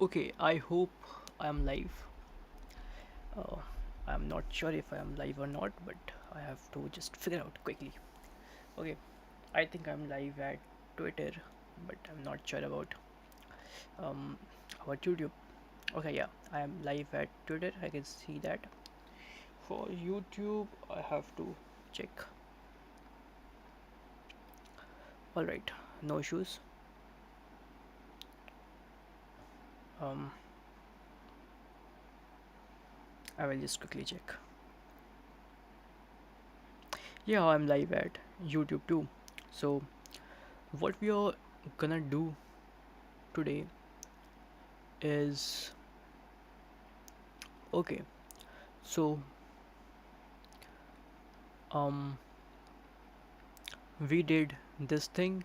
Okay, I hope I am live. Uh, I'm not sure if I am live or not, but I have to just figure out quickly. Okay, I think I'm live at Twitter, but I'm not sure um about YouTube. Okay, yeah, I am live at Twitter. I can see that. For YouTube, I have to check. All right, no issues. Um, I will just quickly check. Yeah, I'm live at YouTube too. So, what we are gonna do today is okay. So, um, we did this thing,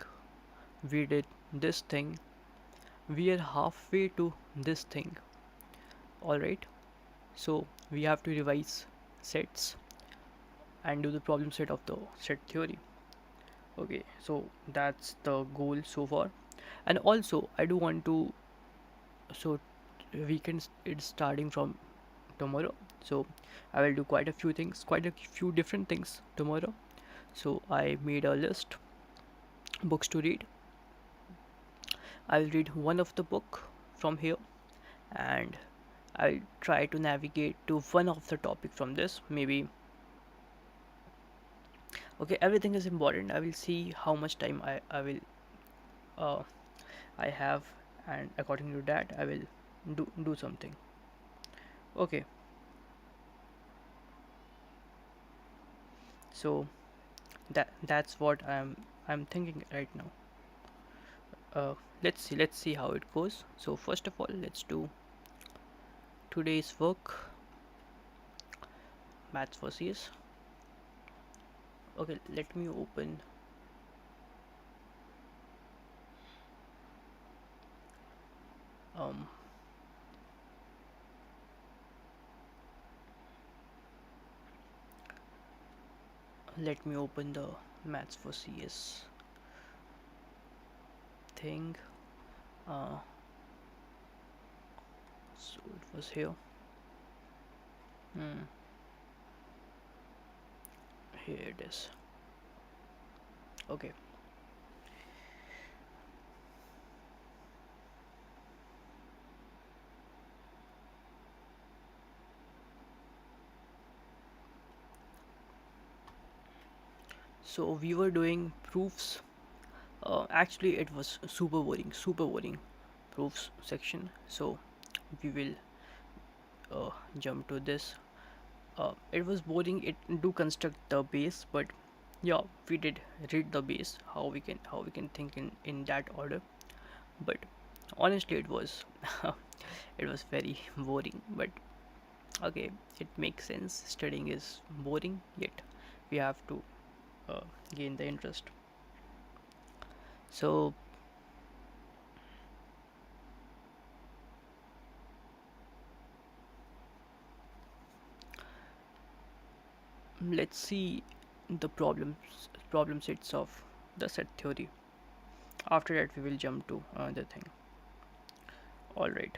we did this thing, we are halfway to this thing. Alright, so we have to revise sets and do the problem set of the set theory. Okay, so that's the goal so far. And also, I do want to, so weekends it's starting from tomorrow. So I will do quite a few things, quite a few different things tomorrow. So I made a list, books to read. I'll read one of the book from here and I'll try to navigate to one of the topic from this. Maybe okay, everything is important. I will see how much time I will uh, I have, and according to that I will do something. Okay, so that's what I'm thinking right now. Uh, let's see how it goes. So first of all, let's do today's work, maths for CS. Okay, let me open. Um, let me open the maths for CS thing. Uh, so it was here. Hmm, here it is. Okay. So we were doing proofs. Actually, it was super boring proofs section. So we will jump to this. It was boring. It do construct the base, but yeah, we did read the base. How we can think in that order. But honestly, it was it was very boring. But okay, it makes sense. Studying is boring, yet we have to uh, gain the interest. So let's see the problem sets of the set theory. After that, we will jump to another thing. All right.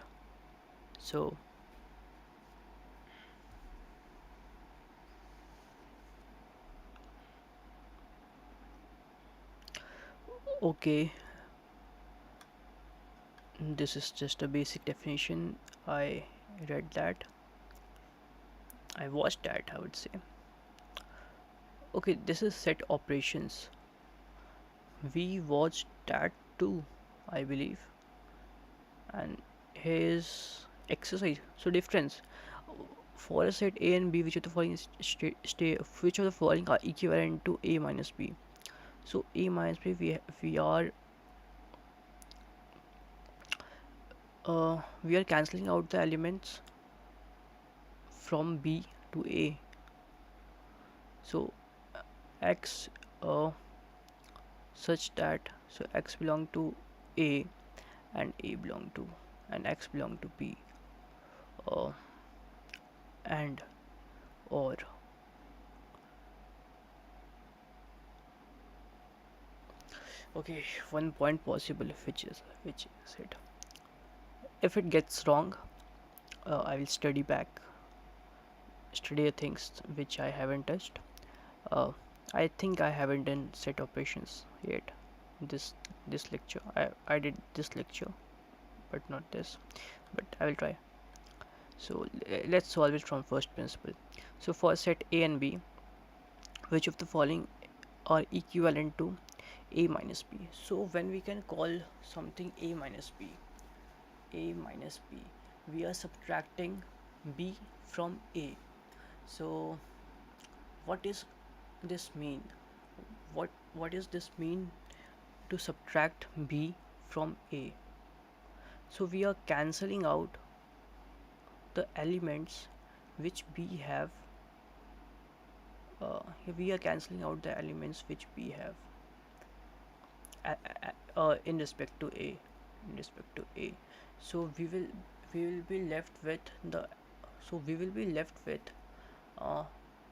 So okay, this is just a basic definition. I read that. I watched that. I would say. Okay, this is set operations. We watched that too, I believe. And here's exercise. So difference for a set A and B, which of the following which of the following are equivalent to A minus B. So A minus B, we are cancelling out the elements from B to A. So x such that so x belong to A and A belong to and x belong to B, uh, and or okay, one point possible, which is it. If it gets wrong, I will study the things which I haven't touched. uh, I think I haven't done set operations yet. this this lecture, I did this lecture but not this, but I will try. So let's solve it from first principle. So for set a and b, which of the following are equivalent to a minus b? So when we can call something a minus b, we are subtracting b from a. So what is this mean? What is this mean to subtract b from a? So we are cancelling out the elements which b have. uh, we are cancelling out the elements which b have in respect to a, so we will be left with uh,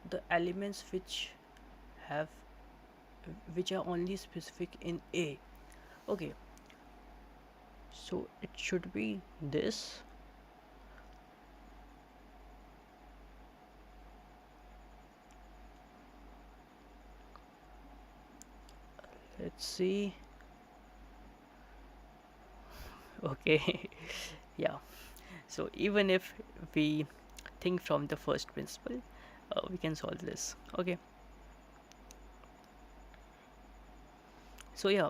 the elements have which are only specific in a. Okay, so it should be this. Let's see. Okay. Yeah, so even if we think from the first principle, we can solve this. Okay, so yeah,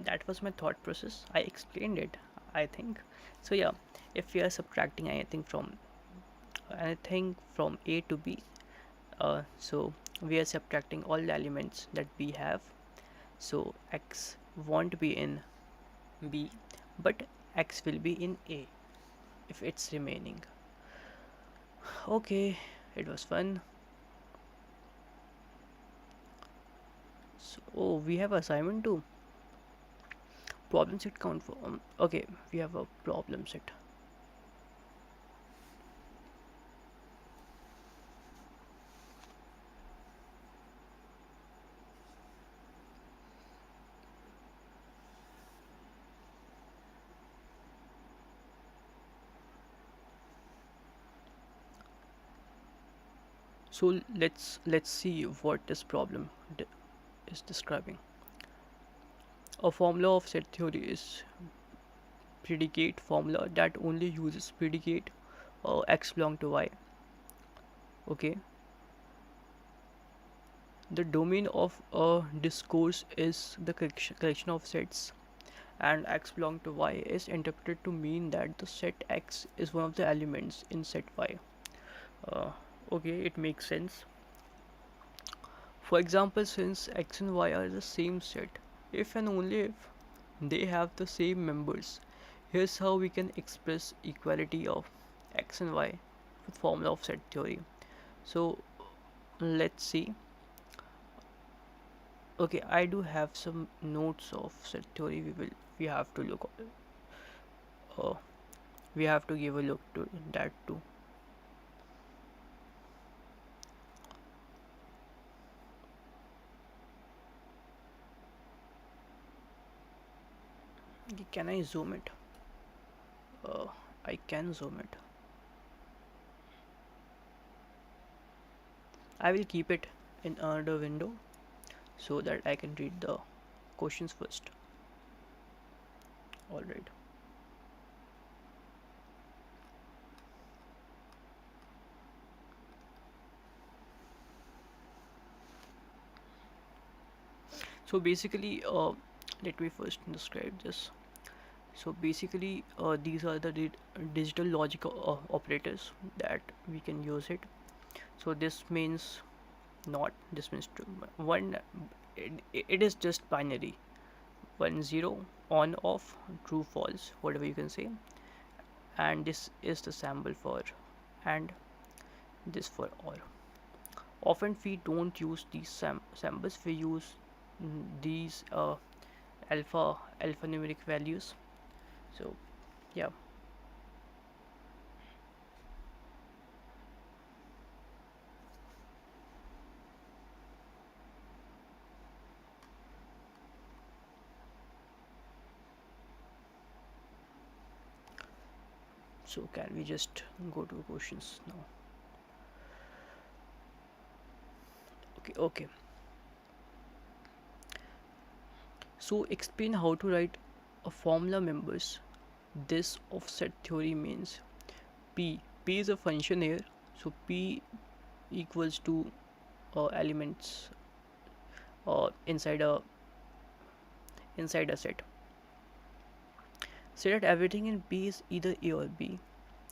that was my thought process. I explained it, I think. So yeah, if we are subtracting anything from a to b, so we are subtracting all the elements that b have. So x won't be in b, but x will be in a if it's remaining. Okay, it was fun. So oh, we have assignment too. Problem set count for okay, we have a problem set. So let's see what this problem is describing. A formula of set theory is predicate formula that only uses predicate x belong to y. Okay, the domain of a discourse is the collection of sets, and x belong to y is interpreted to mean that the set x is one of the elements in set y. uh, okay, it makes sense. For example, since x and y are the same set, if and only if they have the same members, here's how we can express equality of x and y with formula of set theory. So let's see. Okay, I do have some notes of set theory. We have to look. Uh, we have to give a look to that too. Okay, can I zoom it? Uh, I can zoom it. I will keep it in another window so that I can read the questions first. Alright. So basically, let me first describe this. So basically, these are the digital logic operators that we can use it. So this means not, this means two, one. It is just binary, 1 0, on off, true false, whatever you can say, and this is the symbol for and, this for or. Often we don't use these symbols. We use these alphanumeric values. So yeah. So can we just go to questions now? Okay. So explain how to write a formula members. This offset theory means P is a function here. So P equals to elements inside a set. Say that everything in P is either A or B.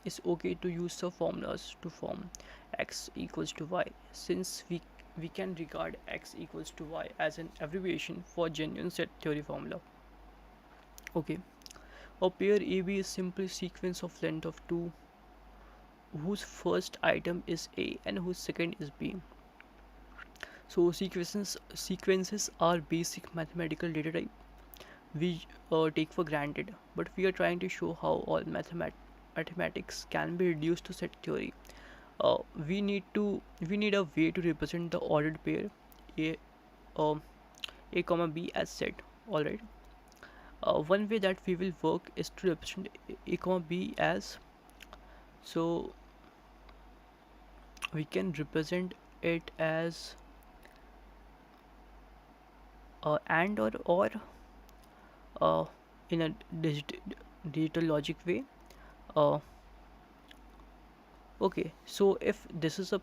It's okay to use some formulas to form x equals to y, since we can regard x equals to y as an abbreviation for genuine set theory formula. Okay, a pair AB is simply sequence of length of two whose first item is A and whose second is B. So sequences are basic mathematical data type we take for granted, but we are trying to show how all mathematics can be reduced to set theory. uh, we need a way to represent the ordered pair a um, a comma b as set. All right. One way that we will work is to represent a comma b as, so we can represent it as and or uh, in a digital logic way. uh, okay, so if this is a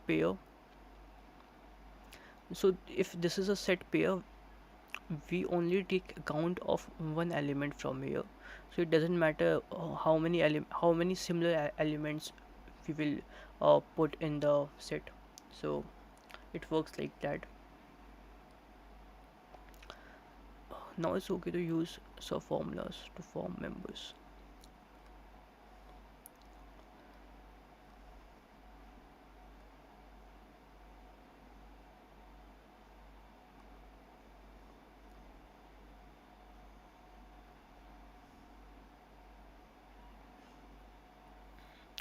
set pair, we only take account of one element from here. So it doesn't matter how many similar elements we will put in the set. So it works like that. Now it's okay to use some formulas to form members.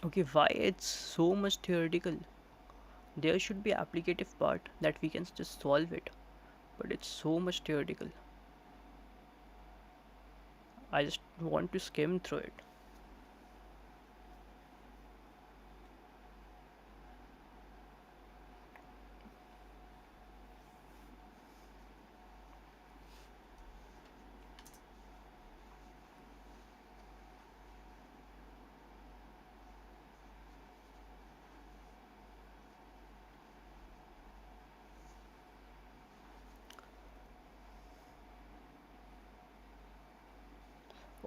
Okay, why it's so much theoretical? There should be applicative part that we can just solve it, but it's so much theoretical. I just want to skim through it.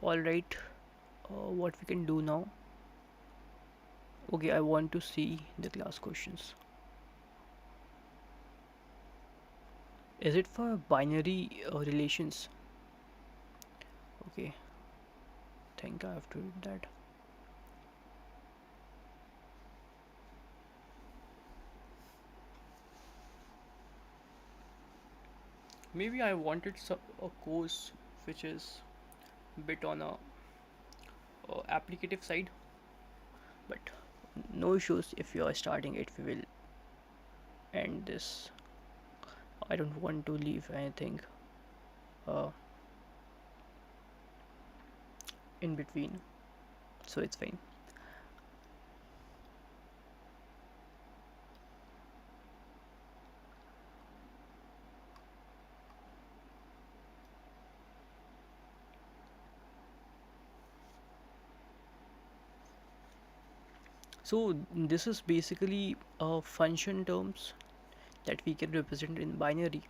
All right, what we can do now? Okay, I want to see the class questions. Is it for binary relations? Okay, think I have to read that. Maybe I wanted a course which is bit on a applicative side, but no issues. If you are starting it, we will end this. I don't want to leave anything uh, in between, so it's fine. So this is basically function terms that we can represent in binary.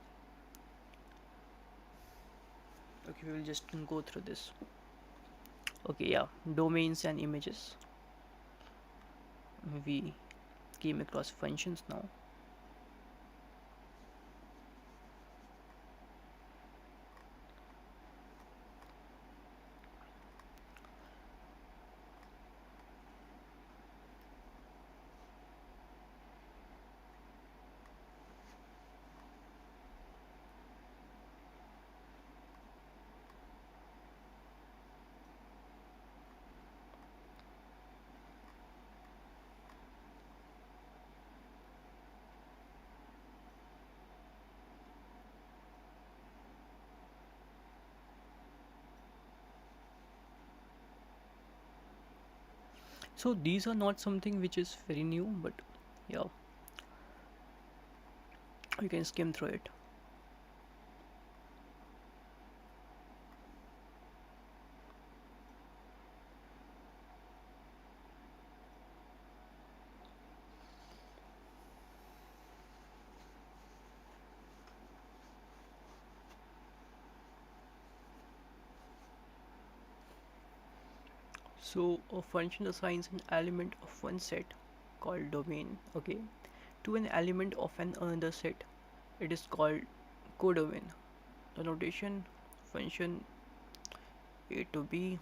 Okay, we will just go through this. Okay, yeah, domains and images. We came across functions now. So these are not something which is very new, but yeah, you can skim through it. So a function assigns an element of one set called domain, okay, to an element of an another set. It is called codomain. The notation function a to b.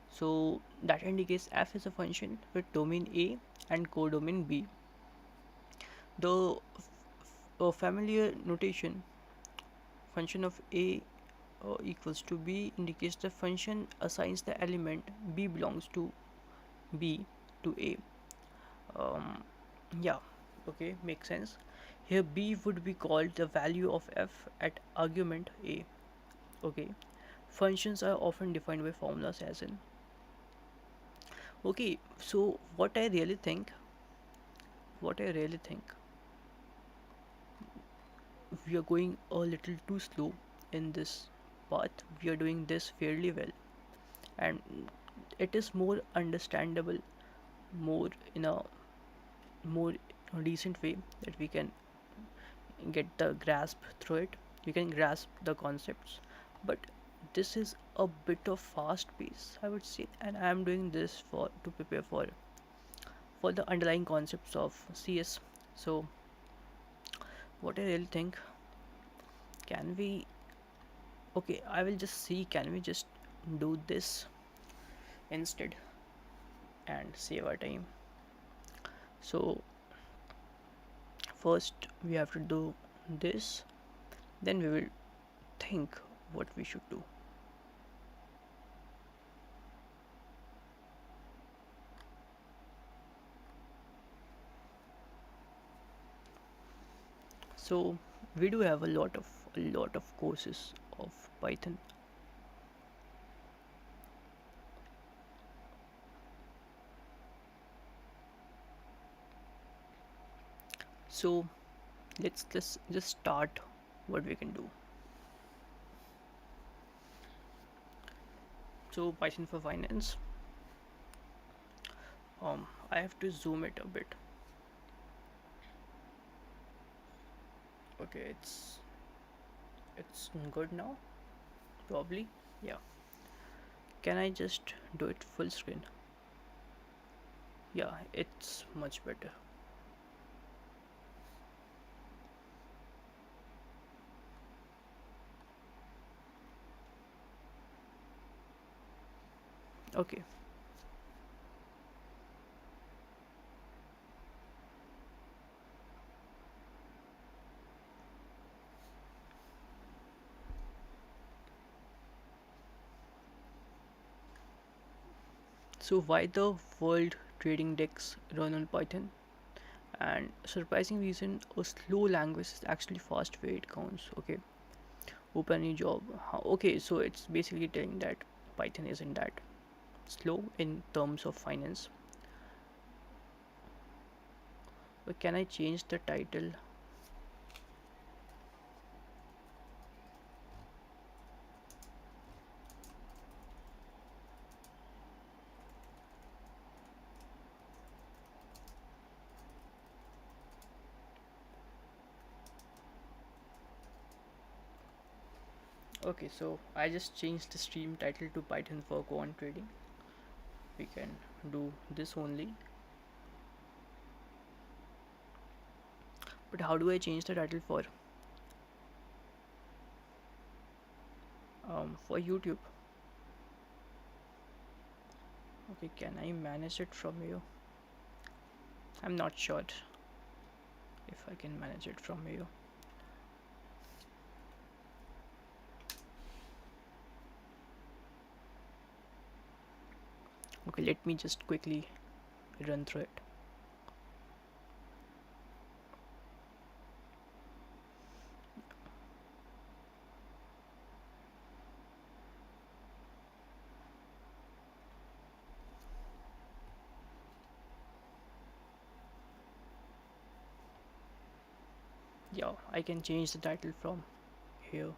So that indicates f is a function with domain a and codomain b. The familiar notation function of a equals to b indicates the function assigns the element b belongs to b to a. um, yeah, okay, makes sense. Here b would be called the value of f at argument a. Okay, functions are often defined by formulas as in. Okay, so what I really think, we are going a little too slow in this path. We are doing this fairly well, and it is more understandable, more in a more decent way that we can get the grasp through it. You can grasp the concepts, but this is a bit of fast pace, I would say, and I am doing this for to prepare for the underlying concepts of CS. So what I really think, can we, okay, I will just see, can we just do this instead and save our time. So first we have to do this, then we will think what we should do. So we do have a lot of courses of Python. So let's just start what we can do. So Python for finance. I have to zoom it a bit. Okay, it's good now. Probably, yeah. Can I just do it full screen? Yeah, it's much better. Okay, so why the world trading decks run on Python? And surprising reason, a slow language is actually fast where it counts. Okay, open a job. Okay, so it's basically telling that Python isn't that slow in terms of finance. But can I change the title? Okay, so I just changed the stream title to Python for quant trading. We can do this only. But how do I change the title for YouTube? Okay, can I manage it from you? I'm not sure if I can manage it from you. Okay, let me just quickly run through it. Yeah, I can change the title from here.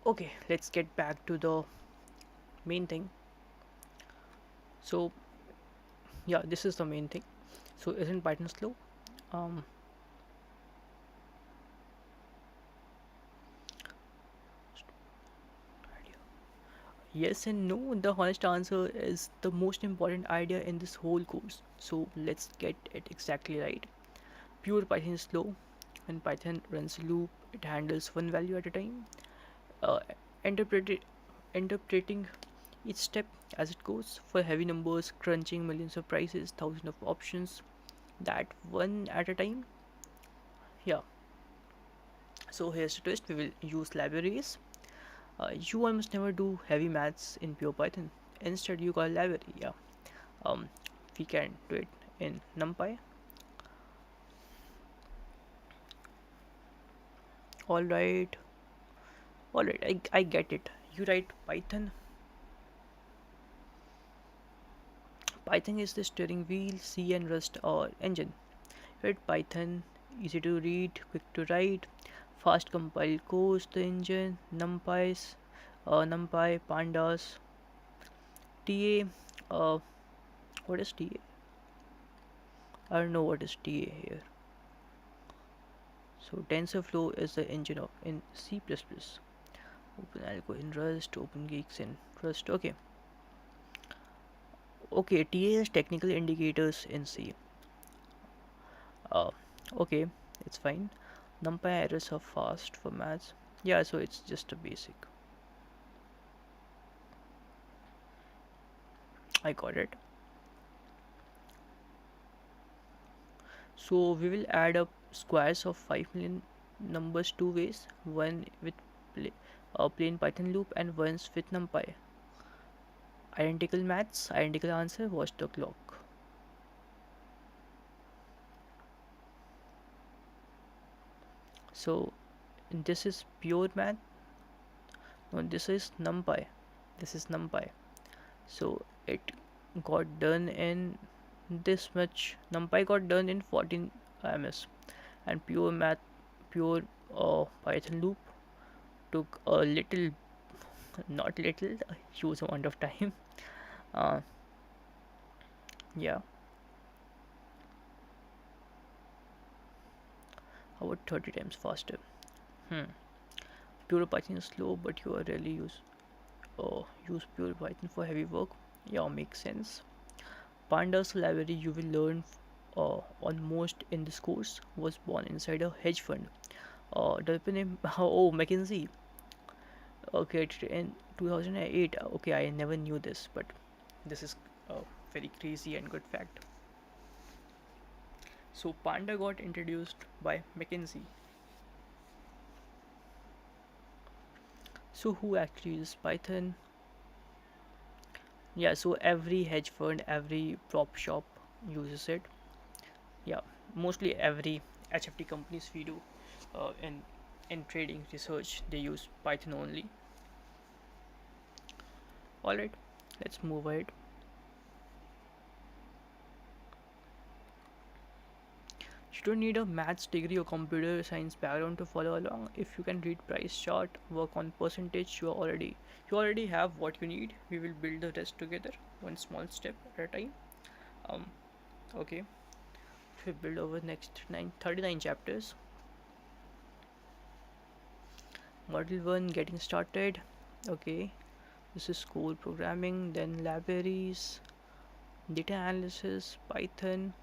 Okay, let's get back to the main thing. So yeah, this is the main thing. So isn't Python slow? Um, yes and no. The honest answer is the most important idea in this whole course. So let's get it exactly right. Pure Python is slow. When Python runs a loop, it handles one value at a time, uh, interpreti- interpreting each step as it goes. For heavy numbers, crunching millions of prices, thousands of options, that one at a time. Yeah. So here's the twist: we will use libraries. You almost never do heavy maths in pure Python. Instead, you call a library. Yeah. Um, we can do it in NumPy. All right. All right. I get it. You write Python. Python is the steering wheel. C and Rust or engine. Write Python. Easy to read, quick to write, fast compile codes. The engine. NumPy, Pandas, TA. What is TA? I don't know what is TA here. So TensorFlow is the engine of in C++. OpenAlgo in Rust, OpenGeeks in Rust. Okay, okay. TA is technical indicators in C. Uh, okay, it's fine. NumPy errors are fast for maths. Yeah, so it's just a basic. I got it. So we will add up squares of 5 million numbers two ways. One with plain Python loop and once with NumPy. Identical maths, identical answer. Watch the clock. So this is pure math. No, this is NumPy. This is NumPy. So it got done in this much. NumPy got done in 14 ms, and pure math, pure Python loop took a little, not little, a huge amount of time. Uh, yeah, about 30 times faster. Hmm. Pure Python is slow, but you are really use pure Python for heavy work. Yeah, makes sense. Pandas library you will learn on most in this course was born inside a hedge fund. Developer name oh McKinsey. Okay, in 2008. Okay, I never knew this, but this is a very crazy and good fact. So Panda got introduced by McKinsey. So who actually uses Python? Yeah, so every hedge fund, every prop shop uses it. Yeah, mostly every HFT companies we do in trading research they use Python only. All right, let's move ahead. You don't need a maths degree or computer science background to follow along. If you can read price chart, work on percentage, you already have what you need. We will build the rest together, one small step at a time. Um, okay, we build over next 39 chapters. Module 1 getting started. Okay, this is core programming, then libraries, data analysis, Python.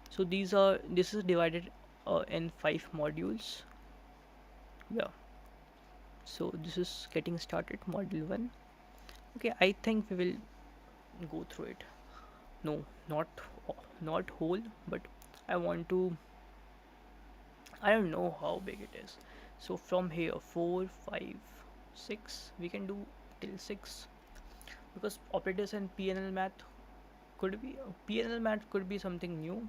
So this is divided in 5 modules. Yeah, so this is getting started, module 1. Okay, I think we will go through it. No, not whole, but I want to, I don't know how big it is. So from here, 4, 5, 6, we can do till 6, because operators and PNL math could be, PNL math could be something new,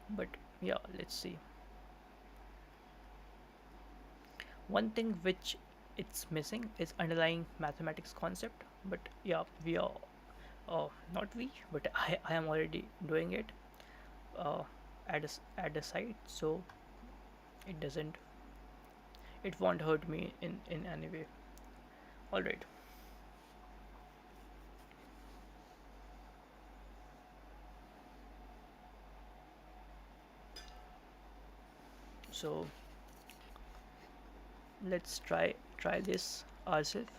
but yeah, let's see. One thing which it's missing is underlying mathematics concept, but yeah, we are, not we, but I am already doing it uh, at the site, so it doesn't, it won't hurt me in any way. All right, so let's try this ourselves.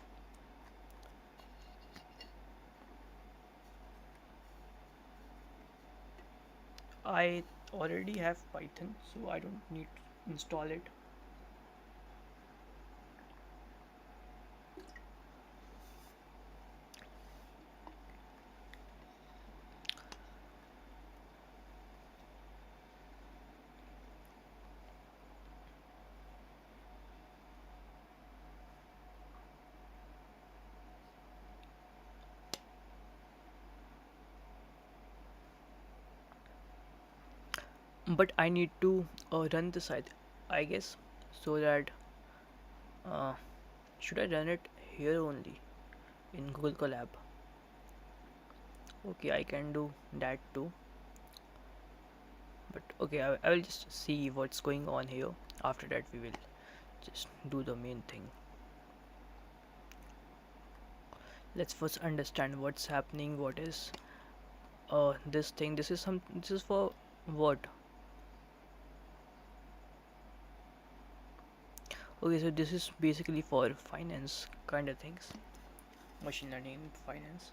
I already have Python, so I don't need to install it. But I need to run the site, I guess, so that uh, should I run it here only in Google Colab? Okay, I can do that too. But okay, I will just see what's going on here. After that, we will just do the main thing. Let's first understand what's happening. What is this thing? This is some. This is for what? Okay, so this is basically for finance kind of things. Machine learning, finance.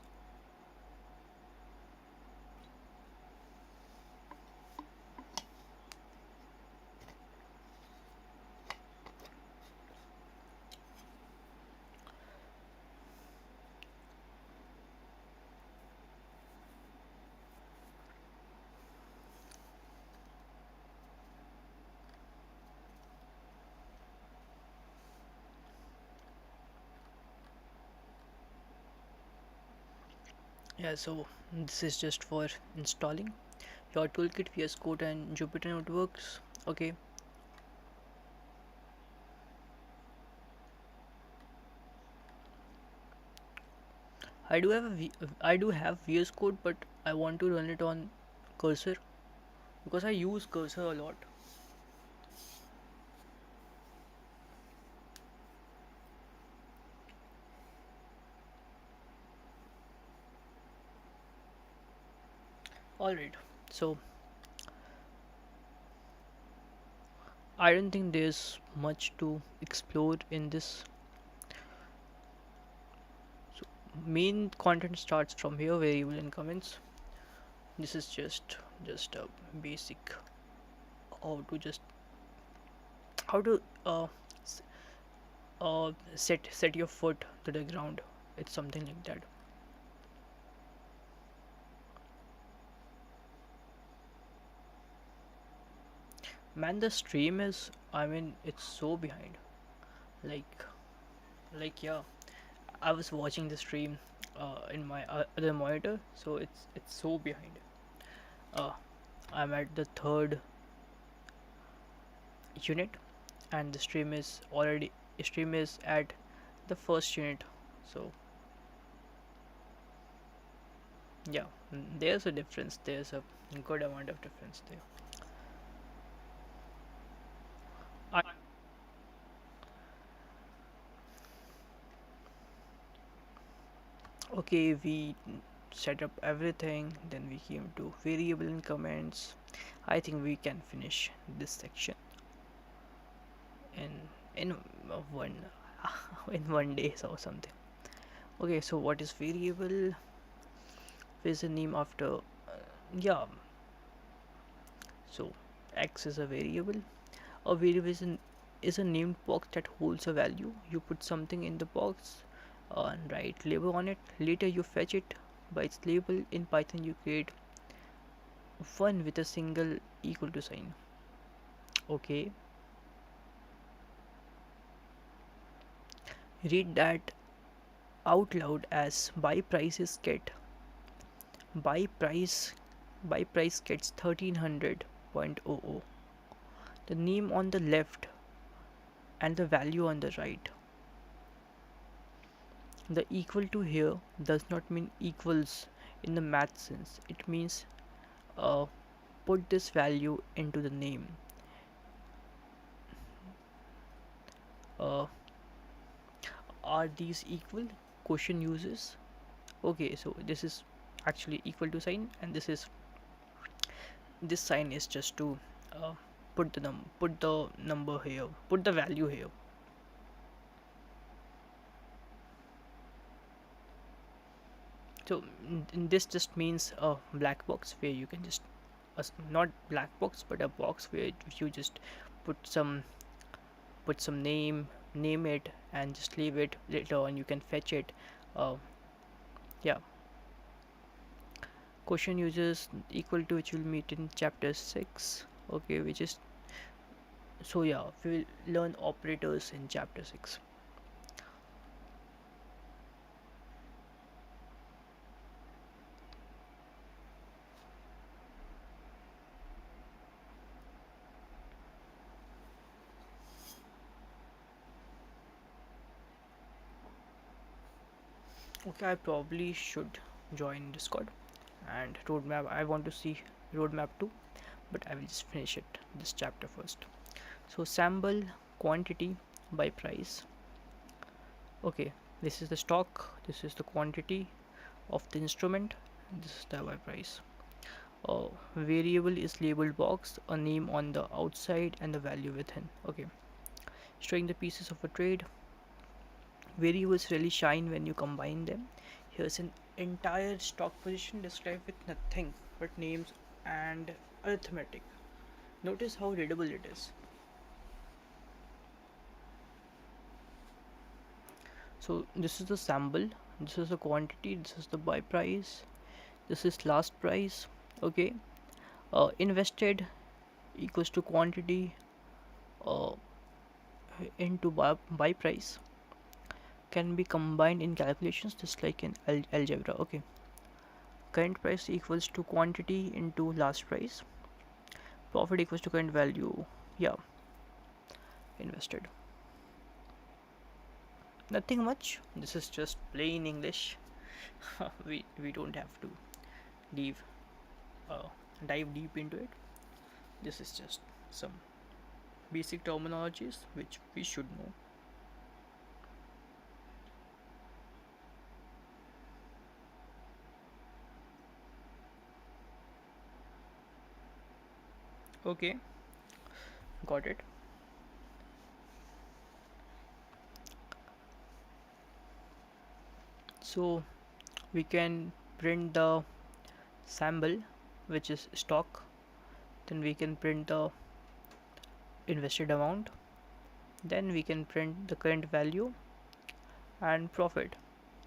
Yeah, so this is just for installing your toolkit, VS Code, and Jupyter Notebooks. Okay, I do have VS Code, but I want to run it on Cursor because I use Cursor a lot. All right, so I don't think there's much to explore in this. So main content starts from here, variable and comments. This is just a basic how to just how to set your foot to the ground. It's something like that. Man, the stream is, I mean, it's so behind. Like, yeah, I was watching the stream in my other monitor, so it's so behind. Uh, I'm at the third unit, and the stream is at the first unit. So yeah, there's a difference. There's a good amount of difference there. I, okay, we set up everything. Then we came to variable and comments. I think we can finish this section in one in one day or something. Okay, so what is variable? Is a name after yeah. So x is a variable. A variable is a named box that holds a value. You put something in the box and write label on it. Later you fetch it by its label. In Python you create one with a single equal to sign. Okay, read that out loud as buy price buy price gets 1300.00. The name on the left and the value on the right. The equal to here does not mean equals in the math sense. It means uh, put this value into the name. Uh, are these equal? Question uses. Okay, so this is actually equal to sign, and this sign is just to uh, put the number here, put the value here. So this just means a black box where you can just not black box but a box where you just put some name it and just leave it. Later on you can fetch it. uh, yeah. Question uses equal to, which will meet in chapter 6. Okay, which is, so yeah, we'll learn operators in chapter 6. Okay, I probably should join Discord. And roadmap, I want to see roadmap too, but I will just finish it this chapter first. So sample quantity by price. Okay, this is the stock, this is the quantity of the instrument, this is the by price. Variable is labeled box, a name on the outside and the value within. Okay, showing the pieces of a trade. Variables really shine when you combine them. Here's an entire stock position described with nothing but names and arithmetic. Notice how readable it is. So this is the sample, this is the quantity, this is the buy price, this is last price. Okay, invested equals to quantity uh, into buy price, can be combined in calculations just like in algebra. Okay, current price equals to quantity into last price, profit equals to current value. Yeah, invested. Nothing much, this is just plain English. We don't have to leave uh, dive deep into it. This is just some basic terminologies which we should know. Okay, got it. So we can print the sample, which is stock, then we can print the invested amount, then we can print the current value and profit.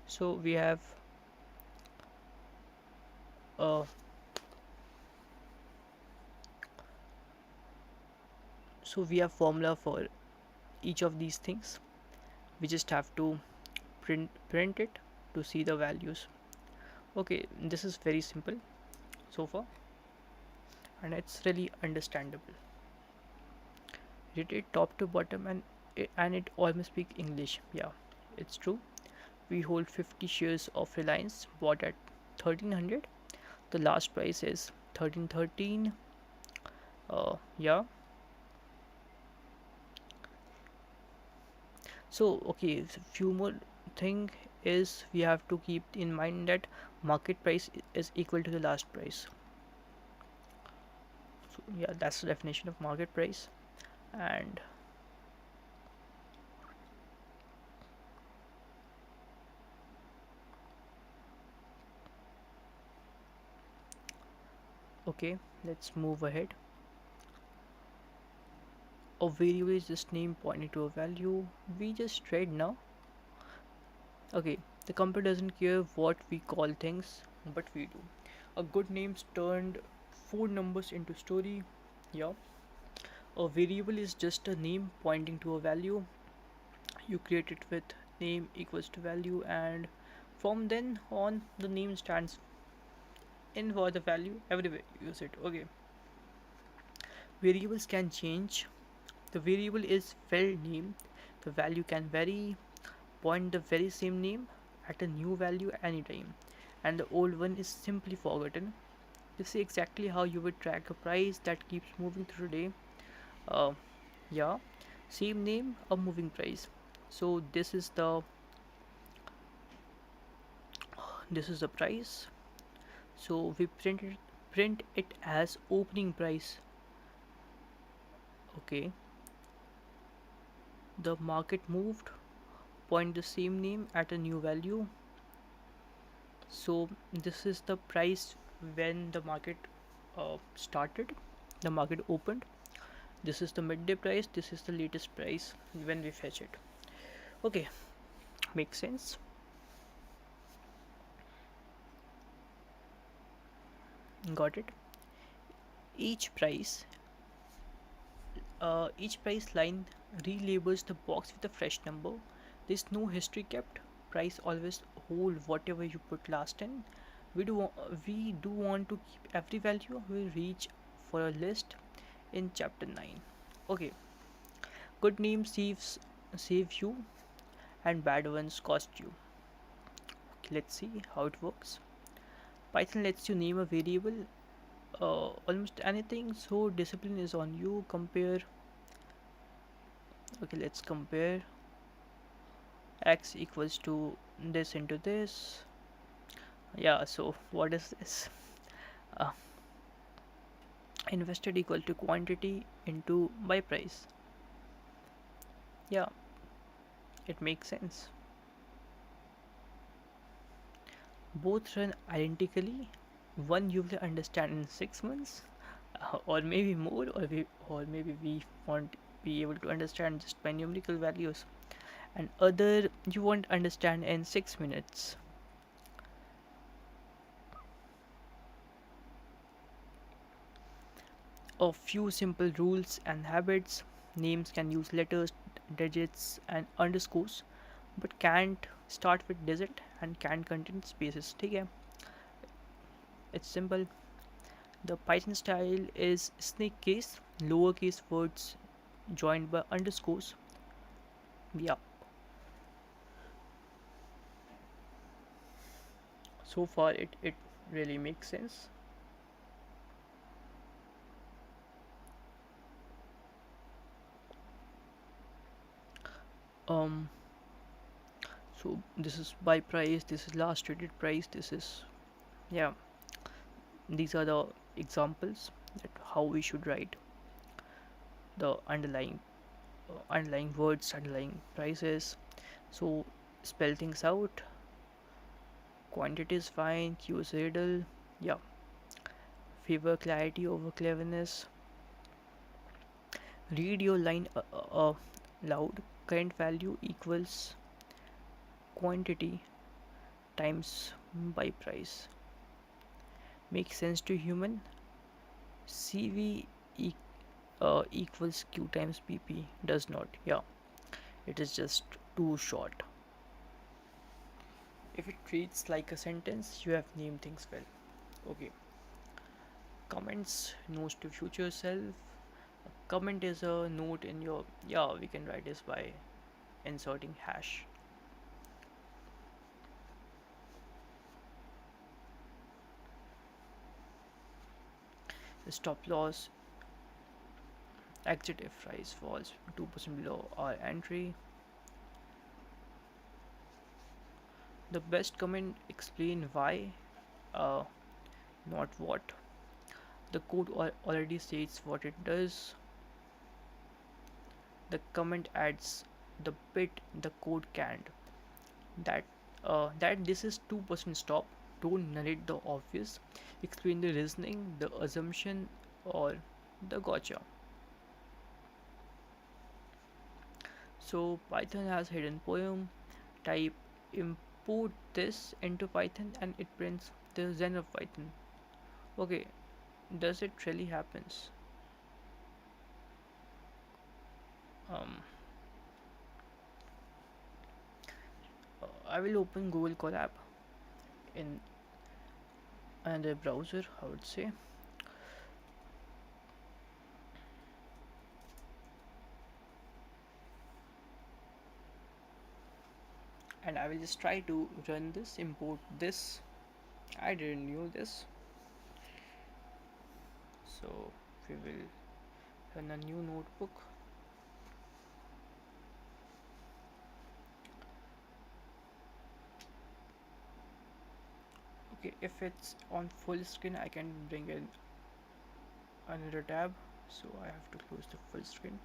So we have uh, formula for each of these things. We just have to print it to see the values. Okay, this is very simple so far, and it's really understandable. Read it top to bottom, and it almost speak English. Yeah, it's true. We hold 50 shares of Reliance bought at 1300. The last price is 1313. Yeah. So okay, few more thing is we have to keep in mind that market price is equal to the last price. So yeah, that's the definition of market price. And okay, let's move ahead. A variable is just name pointing to a value. We just trade now. Okay, the computer doesn't care what we call things, but we do. A good name's turned four numbers into story. Yeah, a variable is just a name pointing to a value. You create it with name equals to value, and from then on the name stands in for the value everywhere you use it. Okay, variables can change. The variable is well named. The value can vary. Point the very same name at a new value anytime, and the old one is simply forgotten. This is exactly how you would track a price that keeps moving through the day. Uh, yeah, same name, a moving price. So this is the price. So we print it as opening price. Okay, the market moved. Point the same name at a new value. So this is the price when the market started. The market opened. This is the midday price. This is the latest price when we fetch it. Okay, makes sense. Got it. Each price each price line relabels the box with a fresh number. There's no history kept. Price always hold whatever you put last in. We do want to keep every value we reach for a list in chapter 9. Okay, good names save you and bad ones cost you. Okay, let's see how it works. Python lets you name a variable almost anything, so discipline is on you. Compare. Okay, let's compare x equals to this into this. Yeah, so what is this? uh, Invested equal to quantity into by price. Yeah, it makes sense. Both run identically. One you will understand in 6 months, or maybe more, or maybe we won't be able to understand just by numerical values, and other you won't understand in 6 minutes. A few simple rules and habits. Names can use letters, digits, and underscores, but can't start with digit and can't contain spaces. ठीक है? It's simple. The Python style is snake case, lowercase words joined by underscores. Yeah. So far, it really makes sense. Um. So this is by price. This is last traded price. This is, yeah. These are the examples that how we should write the underlying words, underlying prices. So spell things out. Quantity is fine. Q is riddle. Yeah. Favor clarity over cleverness. Read your line loud. Current value equals quantity times by price. Makes sense to human. CV equals Q times PP does not. Yeah, it is just too short. If it reads like a sentence, you have named things well. Okay. Comments, notes to future self. A comment is a note in your. Yeah, we can write this by inserting hash. The stop loss exit if price falls 2% below our entry. The best comment explain why, uh, not what. The code already states what it does. The comment adds the bit the code can't. That this is 2% stop. Don't narrate the obvious. Explain the reasoning, the assumption, or the gotcha. So Python has hidden poem. Type import this into Python and it prints the Zen of Python. Okay, Does it really happens? Um, I will open Google Colab in another browser, I would say, and I will just try to run this, import this. I didn't knew this, so we will run a new notebook. Okay, if it's on full screen, I can bring in another tab, so I have to close the full screen.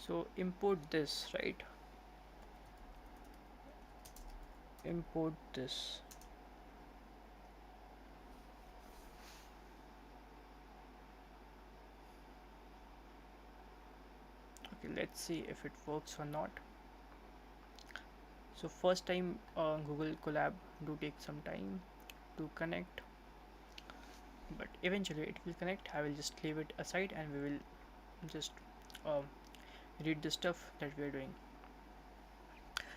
So import this, right? Import this. Okay, let's see if it works or not. So first time Google Colab do take some time to connect, but eventually it will connect. I will just leave it aside and we will just um, read the stuff that we are doing.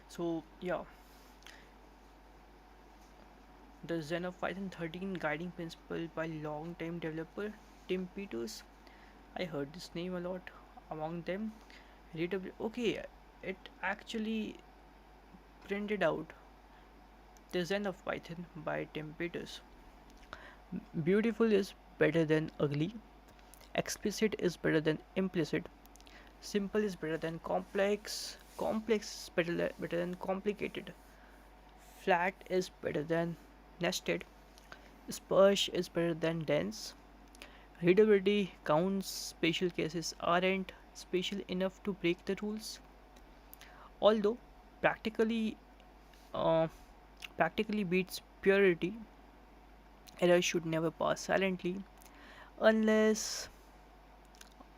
So yeah, the Zen of Python 13 guiding principle by long-time developer Tim Peters. I heard this name a lot. Among them, okay, it actually printed out the Zen of Python by Tim Peters. Beautiful is better than ugly. Explicit is better than implicit. Simple is better than complex. Complex is better than complicated. Flat is better than nested. Sparse is better than dense. Readability counts, special cases aren't special enough to break the rules. Although practically uh, practically beats purity, errors should never pass silently unless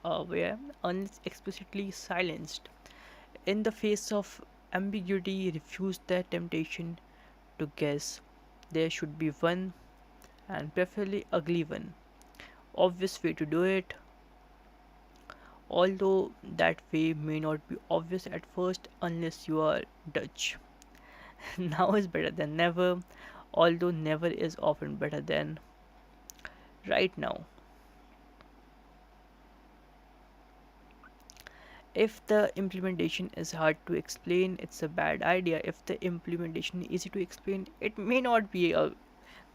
unless explicitly silenced. In the face of ambiguity, refuse the temptation to guess. There should be one, and preferably ugly one. Obvious way to do it, although that way may not be obvious at first unless you are Dutch. Now is better than never, although never is often better than right now. If the implementation is hard to explain, it's a bad idea. If the implementation is easy to explain, it may not be a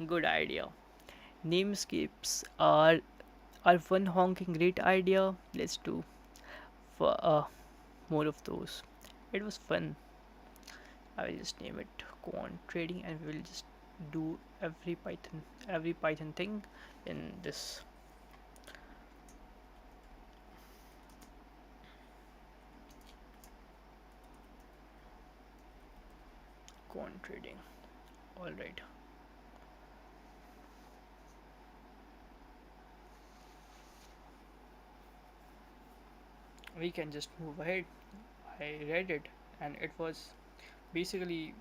good idea. Namescapes are one honking great idea. Let's do for more of those. It was fun. I will just name it Quant Trading, and we will just do every Python thing in this Quant Trading. All right, we can just move ahead. I read it, and it was basically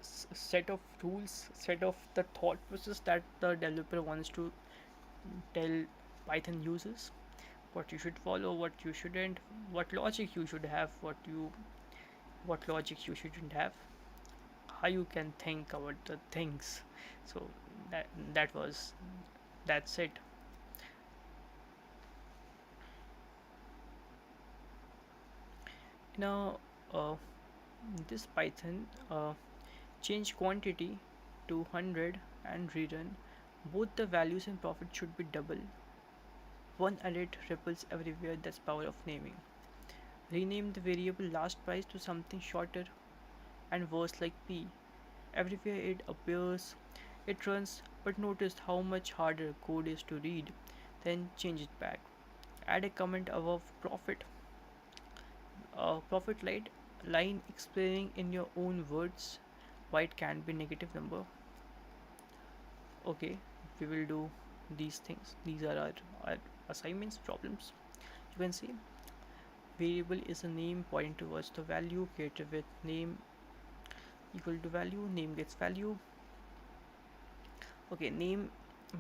set of rules, set of the thought process that the developer wants to tell Python users what you should follow, what you shouldn't, what logic you should have, what logic you shouldn't have, how you can think about the things. So that that was that's it. Now this Python change quantity to 100 and rerun. Both the values and profit should be double. One array ripples everywhere. That's power of naming. Rename the variable last price to something shorter and worse like p. Everywhere it appears, it runs, but notice how much harder code is to read. Then change it back. Add a comment above profit light line explaining in your own words why it can be negative number. Okay, we will do these things. These are our assignments, problems. You can see variable is a name pointing towards the value created with name equal to value, name gets value. Okay, name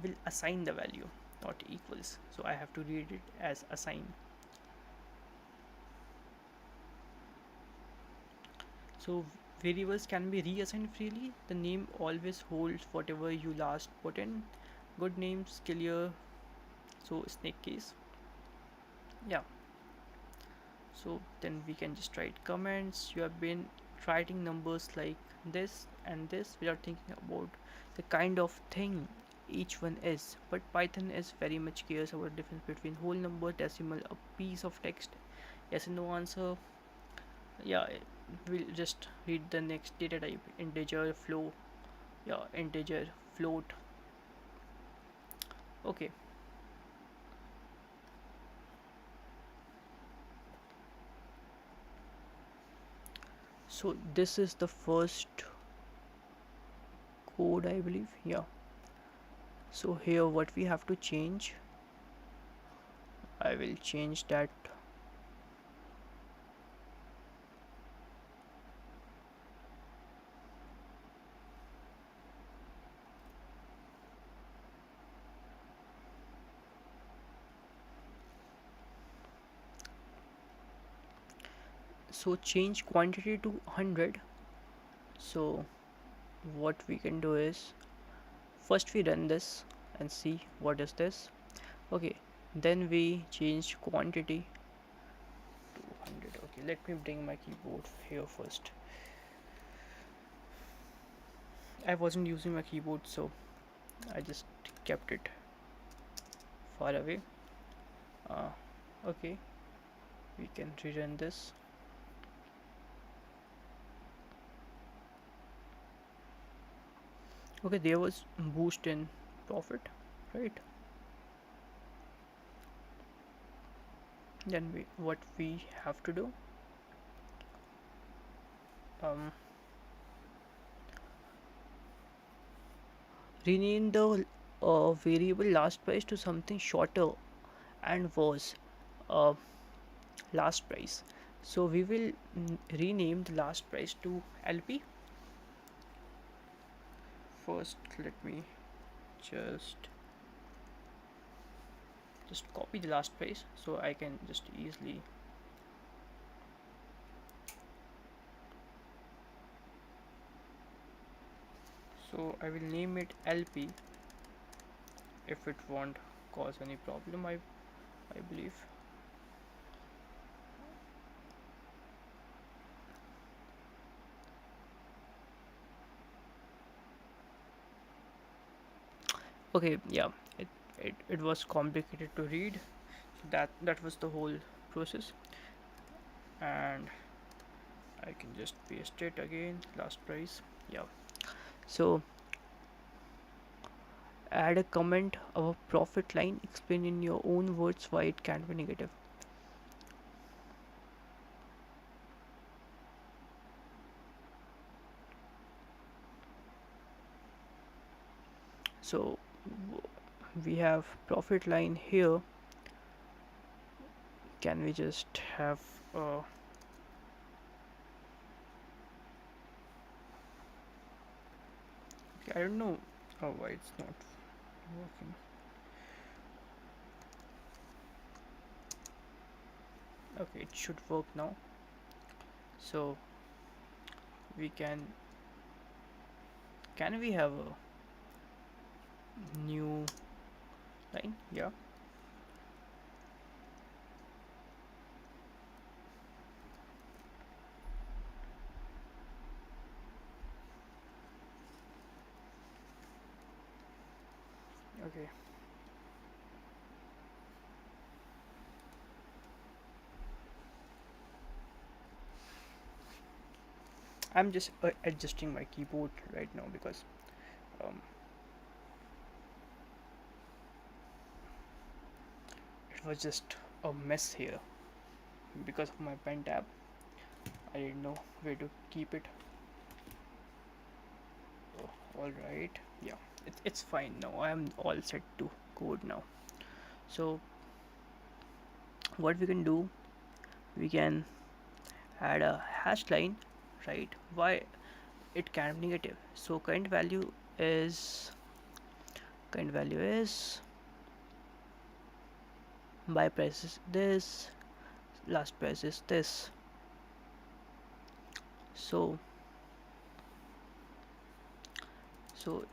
will assign the value, not equals, so I have to read it as assign. So variables can be reassigned freely. The name always holds whatever you last put in. Good names clear, so snake case. Yeah, so then we can just write comments. You have been writing numbers like this and this without thinking about the kind of thing each one is, but Python is very much cares about the difference between whole number, decimal, a piece of text, yes and no answer. Yeah, we'll just read the next data type: integer, flow. Yeah, integer, float. Okay, so this is the first code, I believe. Yeah, so here what we have to change, I will change that. So change quantity to 100. So what we can do is, first we run this and see what is this. Okay, then we change quantity to 100. Okay, let me bring my keyboard here first. I wasn't using my keyboard, so I just kept it far away. uh, okay, we can rerun this. Okay, there was boost in profit, right? Then what we have to do, um, rename the variable last price to something shorter and was uh, last price. So we will rename the last price to LP. First let me just copy the last price so I can just easily, so I will name it LP if it won't cause any problem. I believe. Okay, yeah, it was complicated to read, so that was the whole process. And I can just paste it again, last price. Yeah, so add a comment of a profit line, explain in your own words why it can't be negative. So we have profit line here. Can we just have I don't know why it's not working. Okay, it should work now. So we can we have a new line? Yeah. Okay. I'm just adjusting my keyboard right now because um, it was just a mess here because of my pen tab. I didn't know where to keep it. Oh, all right. Yeah, it's fine now. I'm all set to code now. So what we can do, we can add a hash line, right? Why it can be negative? So current value is buy price is this, last price is this. So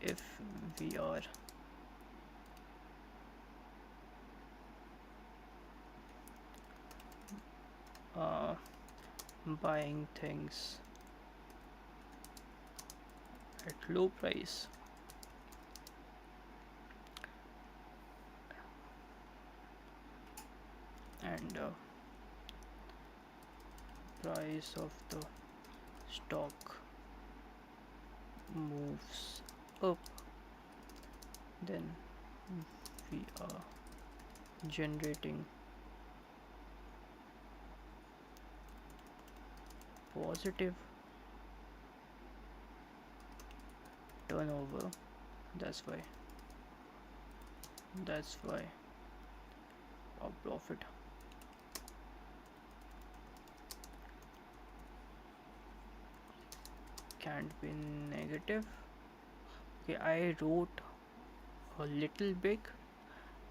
if we are uh, buying things at low price and price of the stock moves up, then we are generating positive turnover. That's why our profit can't be negative. Okay, I wrote a little big,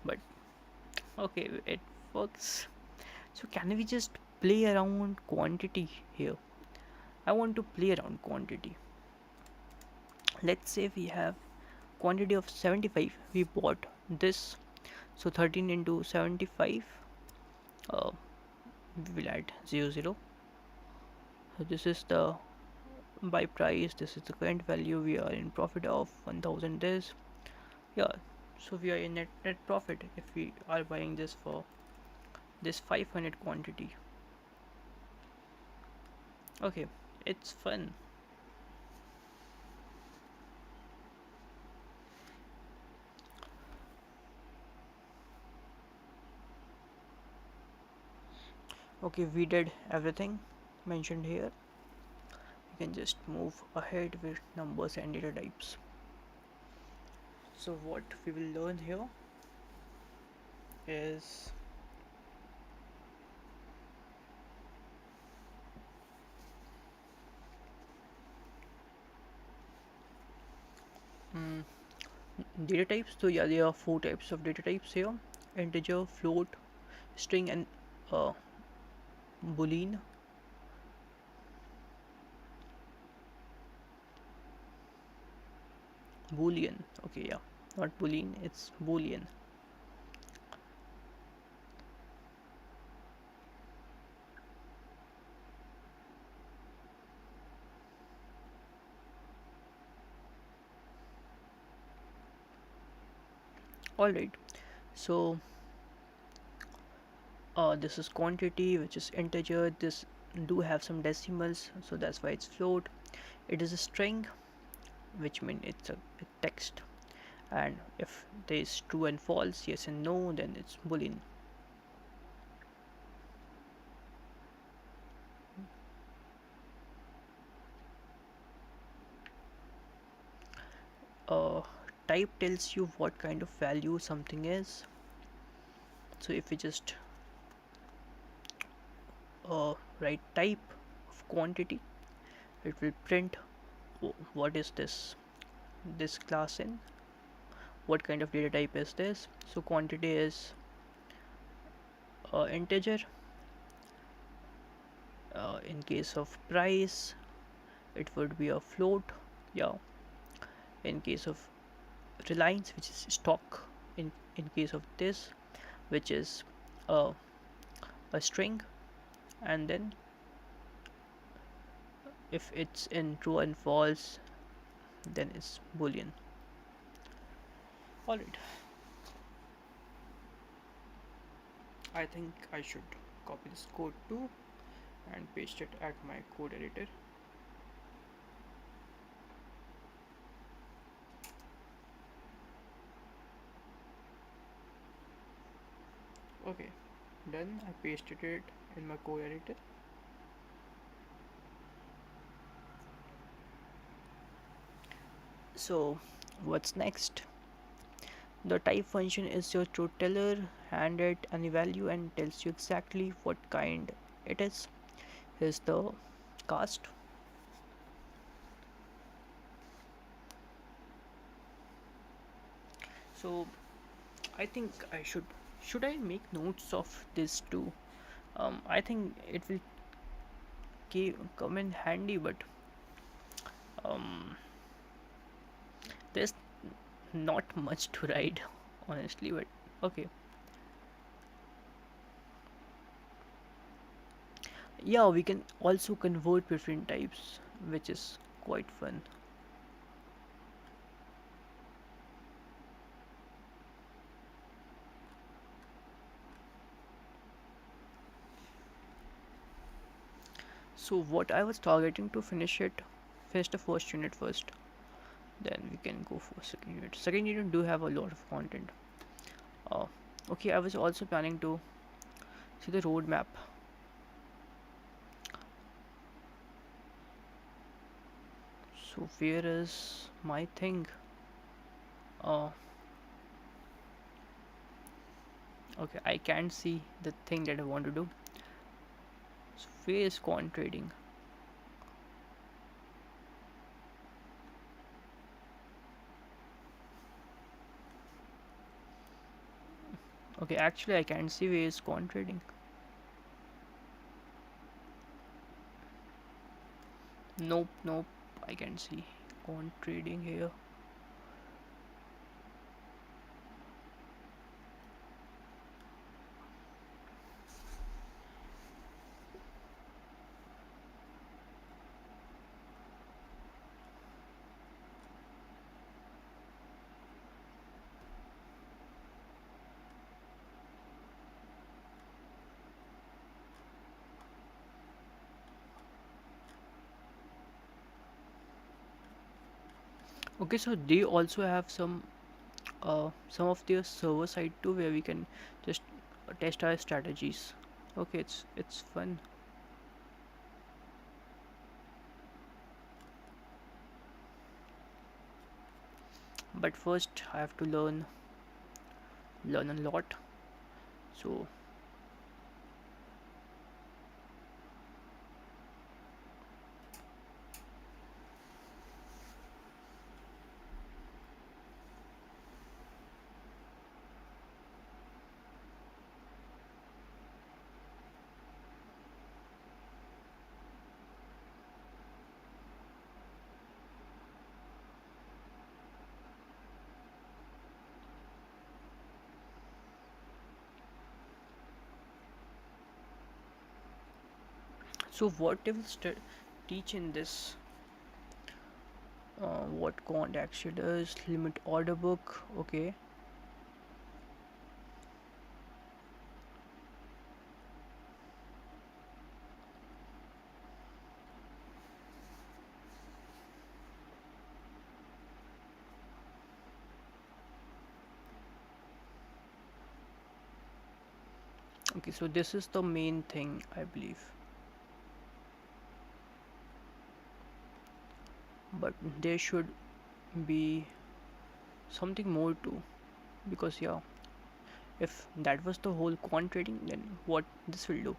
but okay, it works. So can we just play around quantity here? I want to play around quantity. Let's say we have quantity of 75. We bought this, so 13 into 75, uh, we will add 0 0. So this is the buy price, this is the current value, we are in profit of 1000 this. Yeah, so we are in net profit if we are buying this for this 500 quantity. Okay, it's fun. Okay, we did everything mentioned here. You can just move ahead with numbers and data types. So what we will learn here is mm, data types. So yeah, there are four types of data types here: integer, float, string, and uh, boolean. Boolean. Okay, yeah, not boolean, it's boolean. All right. So this is quantity, which is integer. This do have some decimals, so that's why it's float. It is a string, which means it's a text, and if there is true and false, yes and no, then it's boolean. uh, Type tells you what kind of value something is. So if we just write type of quantity, it will print what is this class in, what kind of data type is this. So quantity is integer. In case of price, it would be a float. Yeah, in case of reliance, which is stock, in case of this, which is uh, a string, and then if it's in true and false, then it's boolean. Alright, I think I should copy this code too and paste it at my code editor. Okay, done. I pasted it in my code editor. So what's next? The type function is your truth teller, hand it any value and tells you exactly what kind it is. Here's the cast. So I think should I make notes of this too? I think it will come in handy, but um, there's not much to write, honestly. But okay, yeah, we can also convert between types, which is quite fun. So what I was targeting to finish the first unit first. Then we can go for second unit. Second unit do have a lot of content. Uh, okay, I was also planning to see the roadmap. So where is my thing? Uh, okay, I can't see the thing that I want to do. So where is quant trading? Okay, actually I can't see where is quant trading. Nope, nope. I can't see quant trading here. Okay, so they also have some of their server side too where we can just test our strategies. Okay, it's fun. But first I have to learn a lot. So what they will teach in this, what quant actually does, limit order book. Okay, okay, so this is the main thing I believe, but there should be something more too, because yeah, if that was the whole quant trading, then what this will do.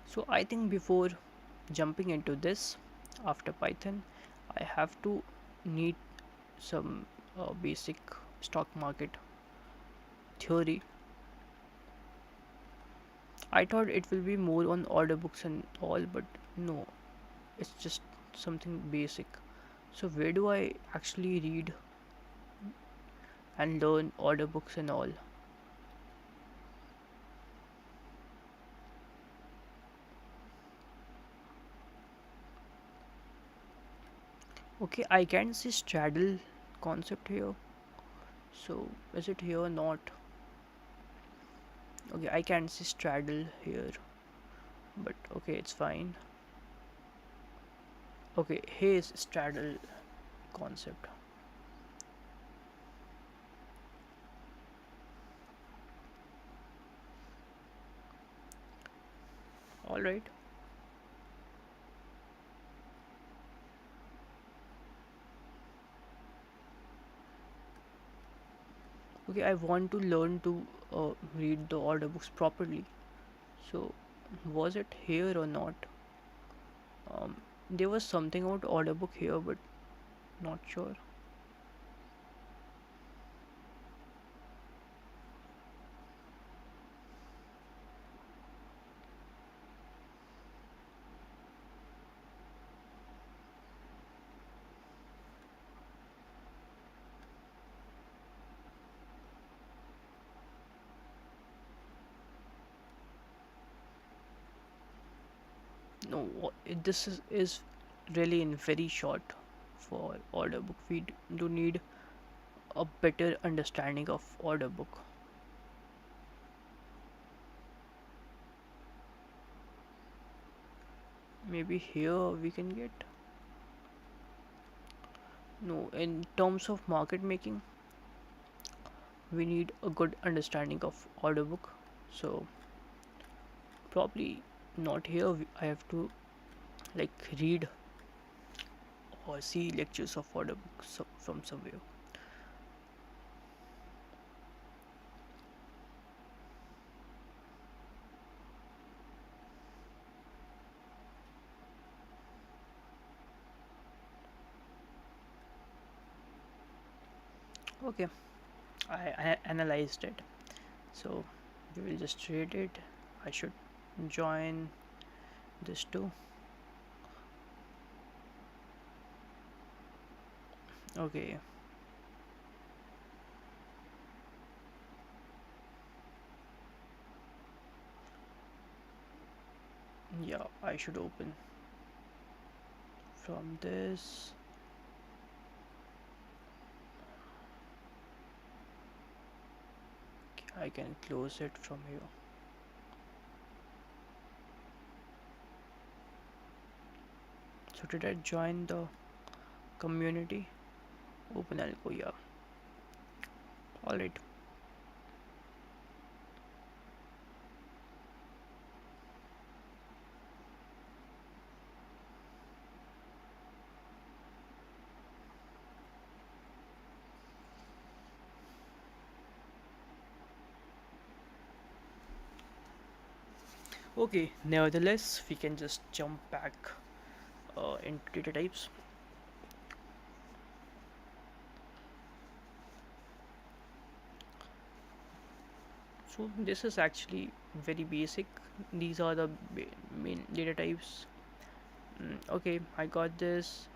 So I think before jumping into this, after Python, I have to need some basic stock market theory. I thought it will be more on order books and all, but no, it's just something basic. So where do I actually read and learn order books and all? Okay, I can see straddle concept here. So is it here or not? Okay, I can see straddle here, but okay, it's fine. Okay, here's straddle concept. All right. Okay, I want to learn to read the order books properly. So, was it here or not? There was something about order book here, but not sure. No, this is really in very short for order book. We do need a better understanding of order book. Maybe here we can get. No, in terms of market making, we need a good understanding of order book. So probably not here. I have to like read or see lectures of order books from somewhere. Okay, I analyzed it. So we will just read it. I should join this too. Okay, yeah, I should open from this. I can close it from here. So did I join the community? Open Algo, yeah. Alright. Okay, nevertheless, we can just jump back into data types. So this is actually very basic. These are the main data types. Okay, I got this.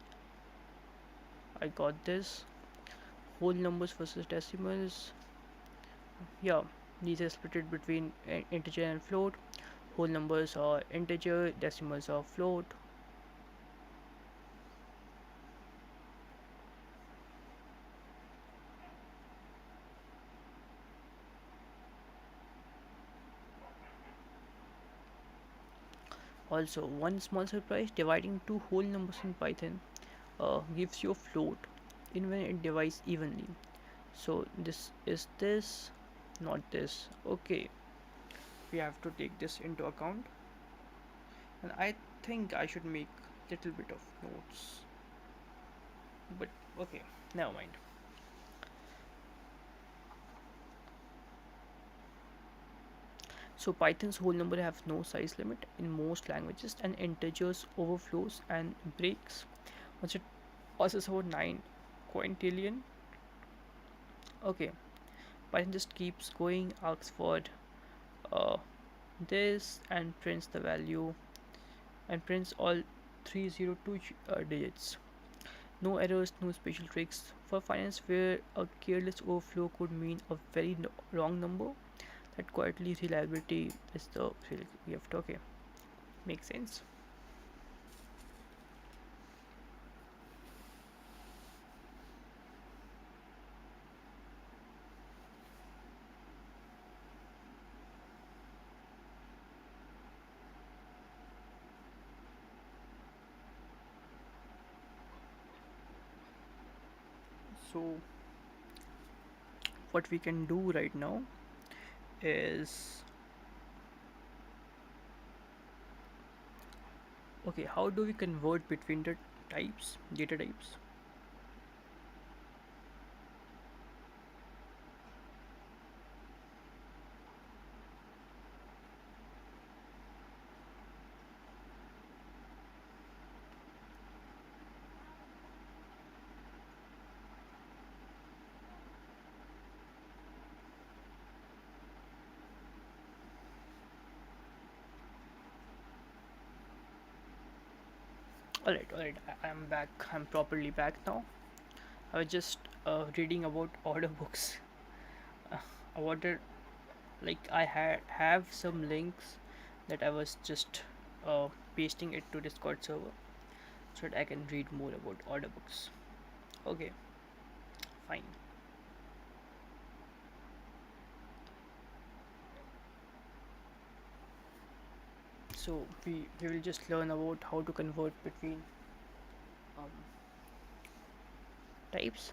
Whole numbers versus decimals. Yeah, these are split between integer and float. Whole numbers are integer, decimals are float. Also, one small surprise, dividing two whole numbers in Python gives you a float in when it divides evenly. So this is this, not this. Okay, we have to take this into account, and I think I should make little bit of notes, but okay, never mind. So Python's whole number have no size limit in most languages, and integers overflows and breaks once it passes over 9 quintillion. Okay, Python just keeps going, asks for uh, this and prints the value and prints all 302 digits. No errors, no special tricks. For finance, where a careless overflow could mean a very wrong number, that quietly reliability is the real gift. Okay, makes sense. So, what we can do right now is okay, how do we convert between the types, data types? Alright, I'm back. I'm properly back now. I was just reading about order books. Uh, I wanted, like, I had have some links that I was just pasting it to Discord server so that I can read more about order books. Okay, fine. So we will just learn about how to convert between um, types.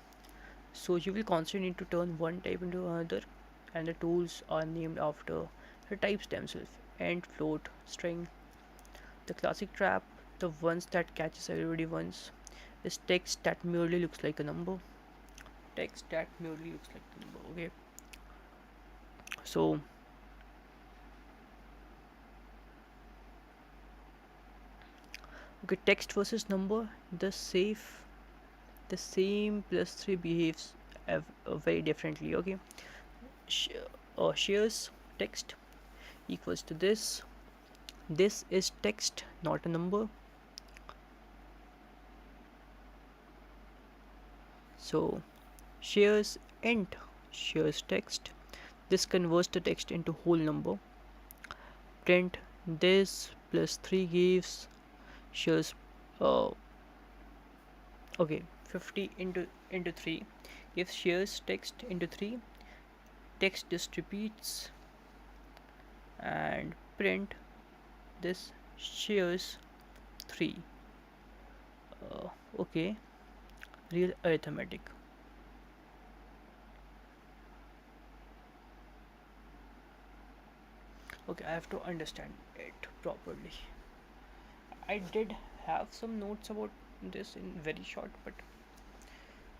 So you will constantly need to turn one type into another, and the tools are named after the types themselves. Int, float, string. The classic trap, the ones that catches everybody once, is text that merely looks like a number. Text that merely looks like a number. Okay. So okay, text versus number. The same plus three behaves very differently. Okay. Sh- Shares text equals to this. This is text, not a number. So shares int shares text. This converts the text into whole number. Print this plus 3 gives shares uh, okay 50 into 3 gives shares text into 3. Text just repeats, and print this shares 3. Okay, real arithmetic. Okay, I have to understand it properly. I did have some notes about this in very short, but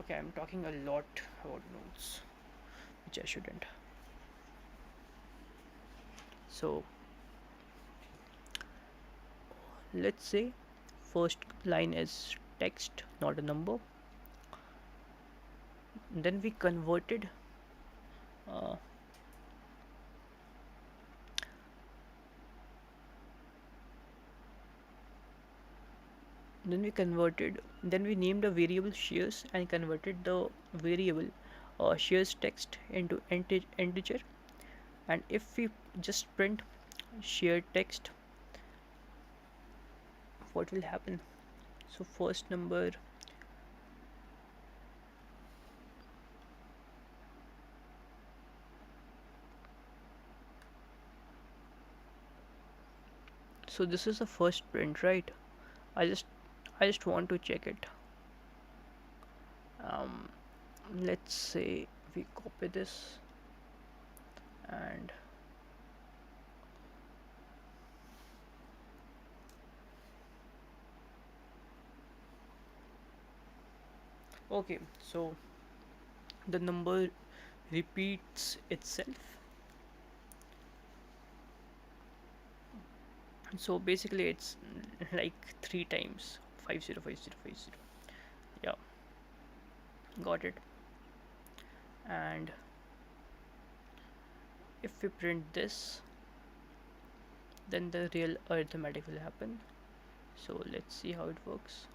okay, I'm talking a lot about notes, which I shouldn't. So let's say first line is text, not a number. Then we converted uh, then we named a variable shares and converted the variable shares text into integer. And if we just print shared text, what will happen? So first number, so this is the first print, right? I just i just want to check it. um let's say we copy this, and okay, so the number repeats itself. So basically it's like three times 505050. Yeah, got it. And if we print this, then the real arithmetic will happen. So let's see how it works.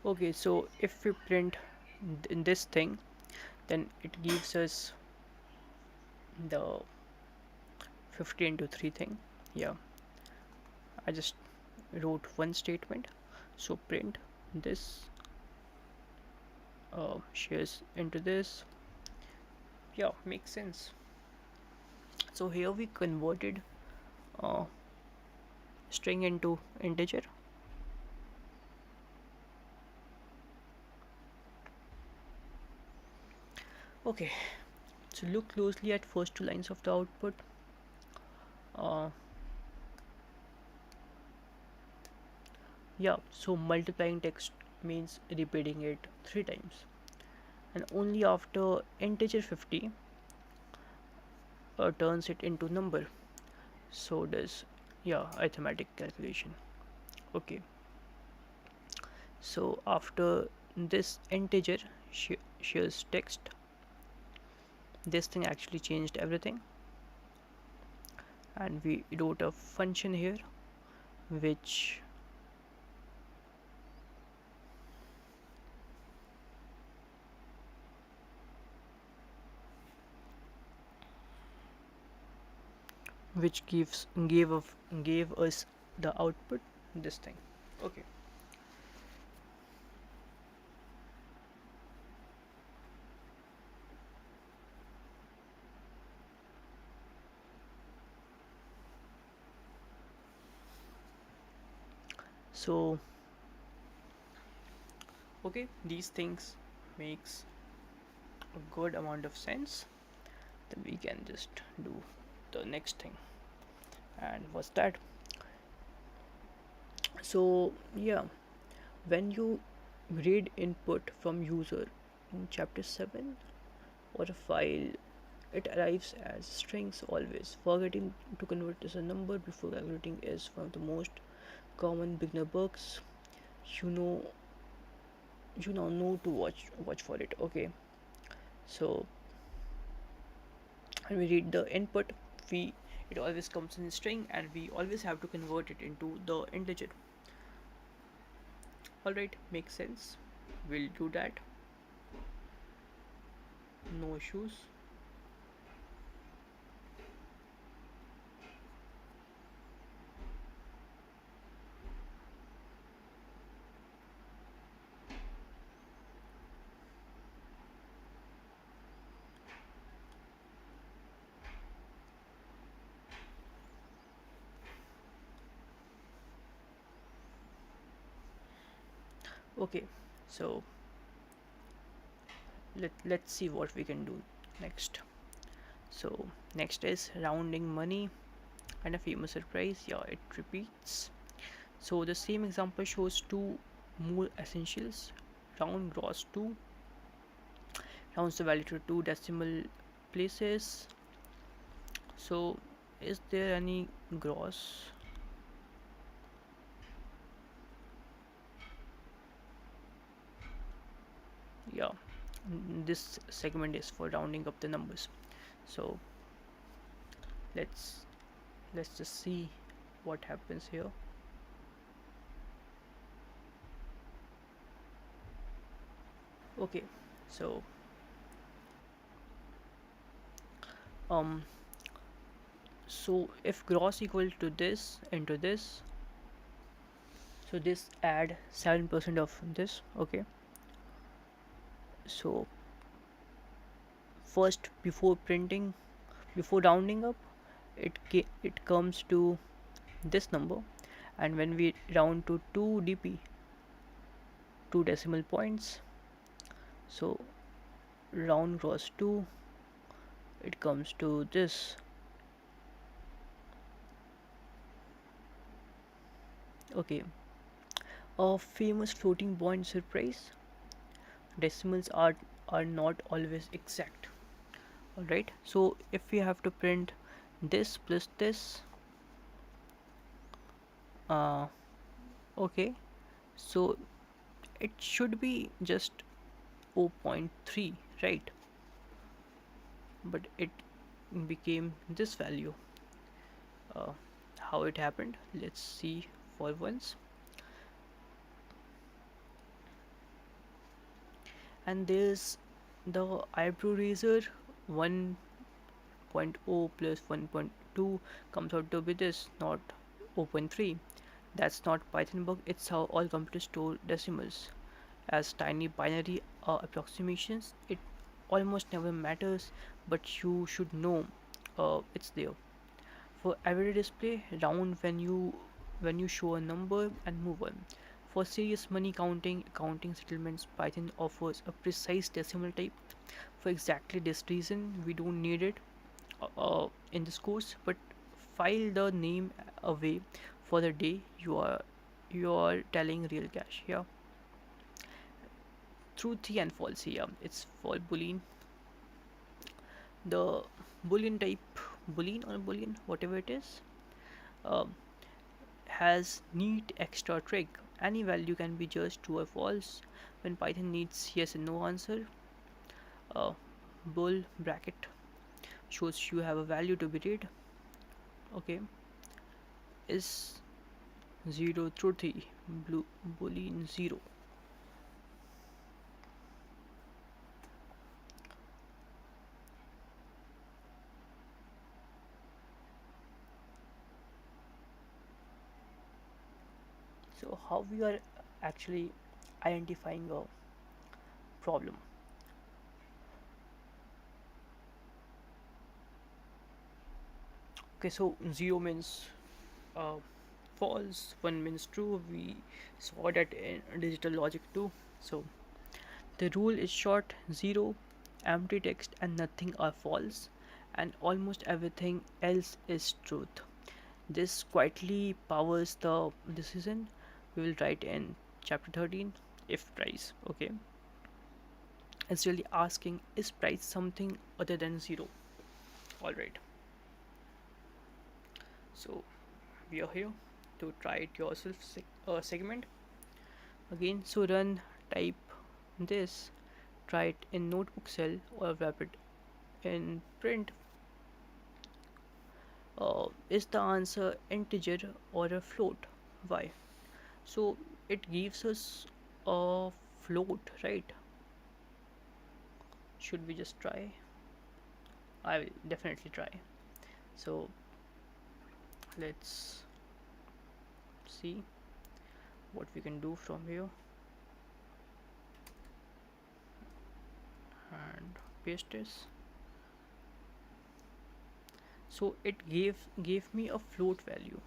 Okay, so if we print this thing, then it gives us the 50 into 3 thing. Yeah, I just wrote one statement. So print this shares into this. Yeah, makes sense. So here we converted uh, string into integer. Okay, so look closely at first two lines of the output. uh, yeah, so multiplying text means repeating it three times, and only after integer 50 turns it into number. So does, yeah, arithmetic calculation. Okay, so after this integer shares text, this thing actually changed everything, and we wrote a function here which gave us the output, this thing. Okay, so okay, these things makes a good amount of sense. Then we can just do the next thing. And what's that? So yeah, when you read input from user in chapter 7 or a file, it arrives as strings always. Forgetting to convert as a number before calculating is one of the most common beginner bugs. You know, you now know to watch for it. Okay, so when we read the input, we it always comes in string, and we always have to convert it into the integer. All right, makes sense. We'll do that. No issues. Okay, so let's see what we can do next. So next is rounding money and a famous surprise. Yeah, it repeats. So the same example shows two more essentials. Round gross to rounds the value to two decimal places. So is there any gross? Yeah, this segment is for rounding up the numbers. So let's let's just see what happens here. Okay, so um so if gross equal to this into this, so this add 7% of this. Okay, so first before rounding up, it comes to this number, and when we round to 2 dp, 2 decimal points, so round cross 2, it comes to this. Okay, a famous floating point surprise: decimals are not always exact. All right, so if we have to print this plus this, uh okay, so it should be just 0.3, right? But it became this value. uh, how it happened, let's see for once. And there's the eyebrow razor. 1.0 plus 1.2 comes out to be this, not open 3. That's not Python bug, it's how all computers store decimals. As tiny binary approximations, it almost never matters, but you should know it's there. For everyday display, round when you show a number and move on. For serious money counting, accounting settlements, Python offers a precise decimal type. For exactly this reason, we don't need it in this course, but file the name away for the day you are telling real cash. Yeah, truth and false here. It's for boolean. The boolean type, boolean or boolean, whatever it is, uh, has neat extra trick. Any value can be just true or false. When Python needs yes and no answer, uh, bool bracket shows you have a value to be read. Okay, is 0 through 3, blue boolean 0. So how we are actually identifying a problem? Okay, so 0 means uh, false, 1 means true. We saw that in digital logic too. So the rule is short: 0, empty text, and nothing are false, and almost everything else is truth. This quietly powers the decision we will write in chapter 13. If price, okay, it's really asking, is price something other than 0? All right, so we are here to try it yourself segment again. So run, type this, try it in notebook cell or wrap it in print. Is the answer integer or a float? Why? So it gives us a float, right? Should we just try? I will definitely try. So let's see what we can do from here and paste this. So it gave me a float value.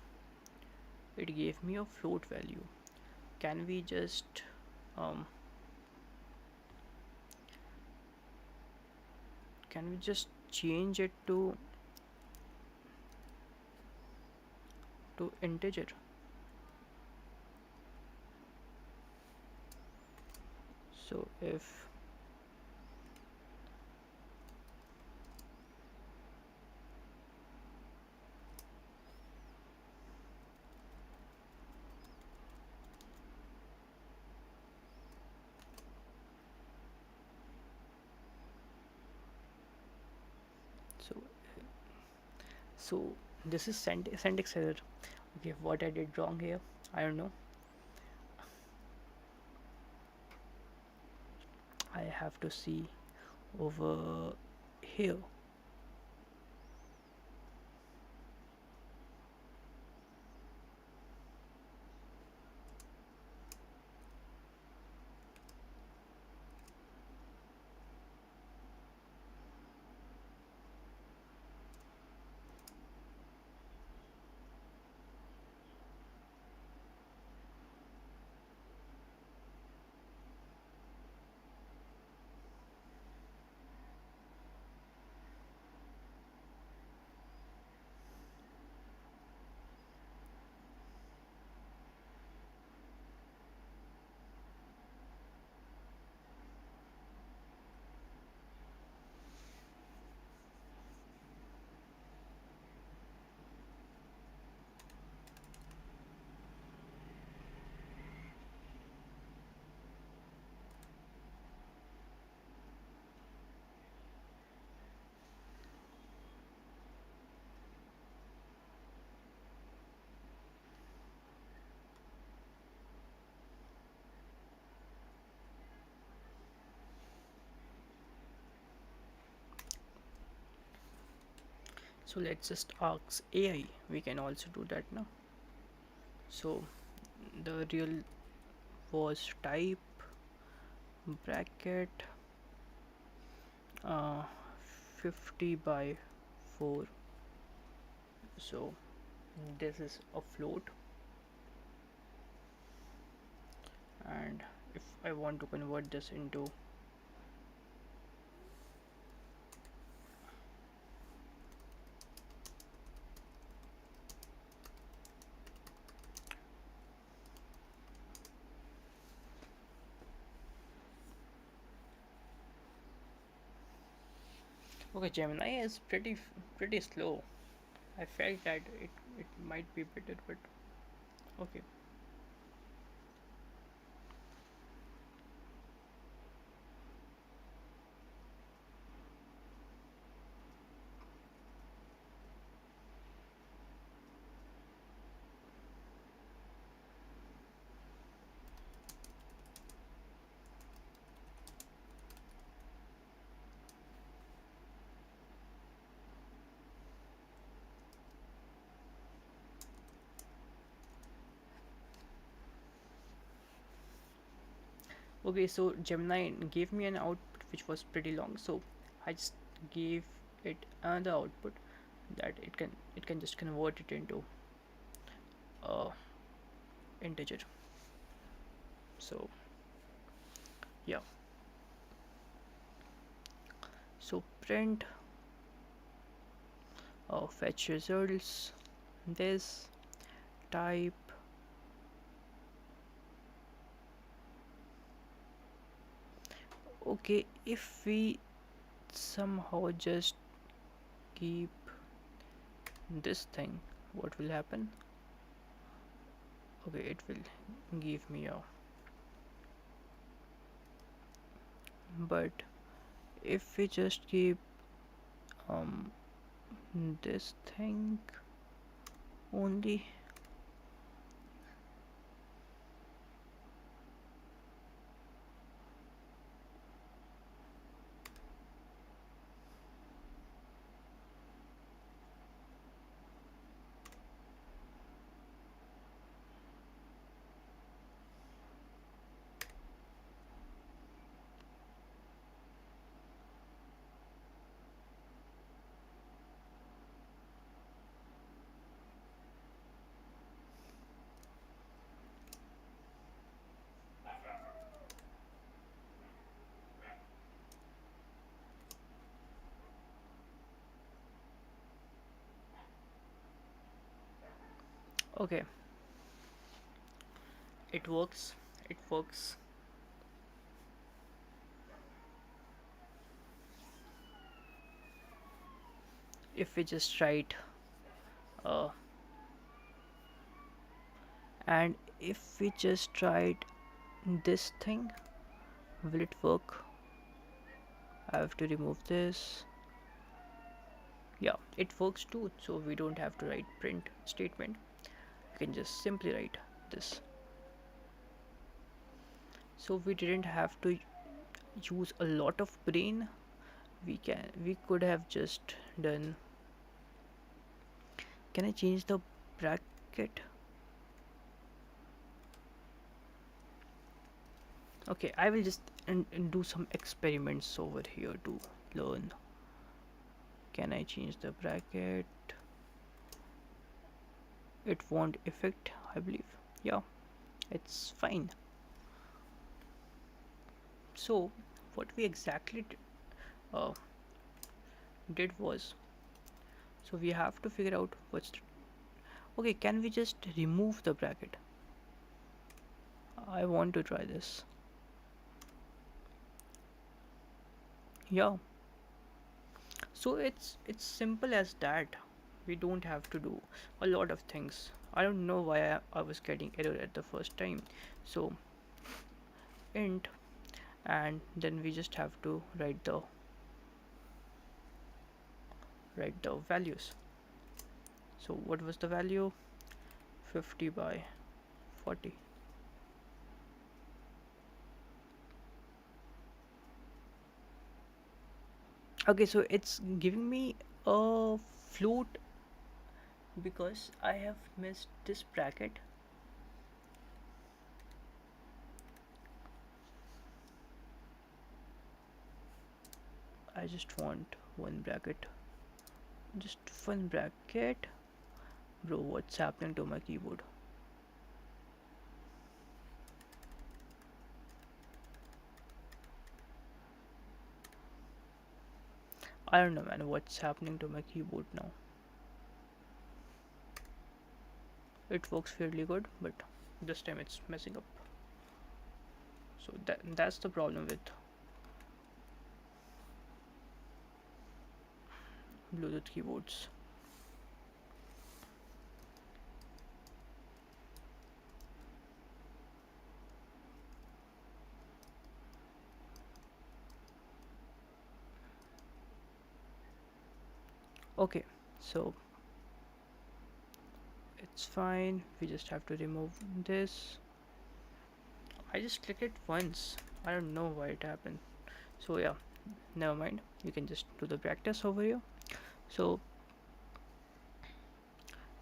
It gave me a float value. Can we just um, change it to integer? So if so so this is syntax error. Okay, what I did wrong here, I don't know. I have to see over here. So let's just ask AI. We can also do that now. So the real was type bracket uh, 50 by 4. So this is a float, and if I want to convert this into, okay, Gemini is pretty slow. I felt that it might be better, but okay. Okay, so Gemini gave me an output which was pretty long, so I just gave it another output that it can just convert it into uh integer. So yeah, so print fetch results, this type. Okay, if we somehow just keep this thing, what will happen? Okay, it will give me a, but if we just keep um this thing only. Okay, it works. If we just write uh and if we just write this thing, will it work? I have to remove this. Yeah, it works too, so we don't have to write print statement. We can just simply write this. So we didn't have to use a lot of brain. We could have just done. Can I change the bracket? Okay, I will just and do some experiments over here to learn. Can I change the bracket? It won't affect, I believe. Yeah, it's fine. So what we exactly uh, did was, so we have to figure out what's okay. Can we just remove the bracket? I want to try this. Yeah, so it's simple as that. We don't have to do a lot of things. I don't know why I was getting error at the first time. So int, and then we just have to write the values. So what was the value? 50 by 40. Okay, so it's giving me a float because I have missed this bracket. I just want one bracket. Just one bracket. Bro, what's happening to my keyboard? I don't know, man, what's happening to my keyboard now. It works fairly good, but this time it's messing up. So that's the problem with Bluetooth keyboards. Okay, so it's fine. We just have to remove this. I just clicked it once. I don't know why it happened. So yeah, never mind. You can just do the practice over here. So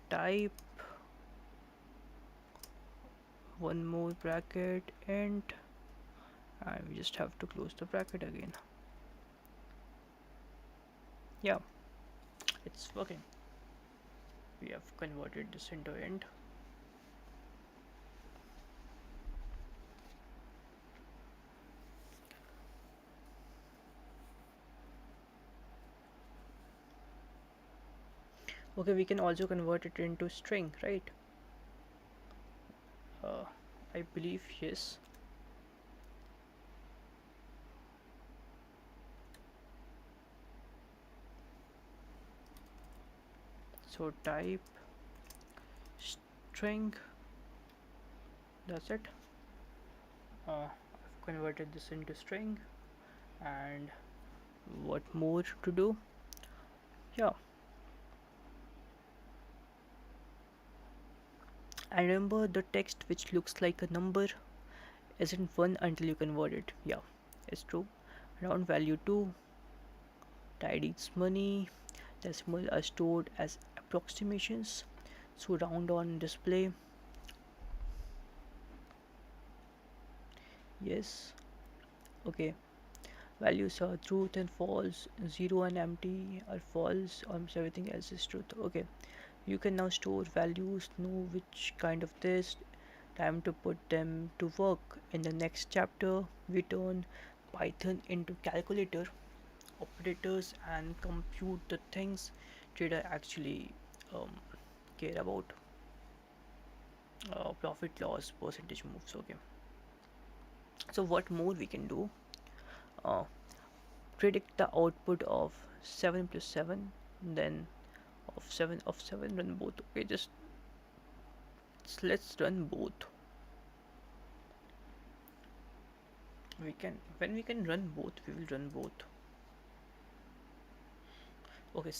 type one more bracket and we just have to close the bracket again. Yeah, it's working. We have converted this into int. Okay, we can also convert it into string, right? I believe yes. So type string. That's it. I've converted this into string, and what more to do? Yeah, and remember the text which looks like a number isn't one until you convert it. Yeah, it's true. Round value 2, tidy's money, decimal are stored as approximations. So round on display. Yes. Okay. Values are truth and false, 0 and empty are false, almost everything else is truth. Okay. You can now store values, know which kind of this, time to put them to work. In the next chapter, we turn Python into calculator operators and compute the things trader actually um, care about. Profit loss percentage moves. Okay. So what more we can do? Uh, Predict the output of 7 plus 7, then of 7 run both. Okay, just let's run both. We can, when we can run both, we will run both. Okay,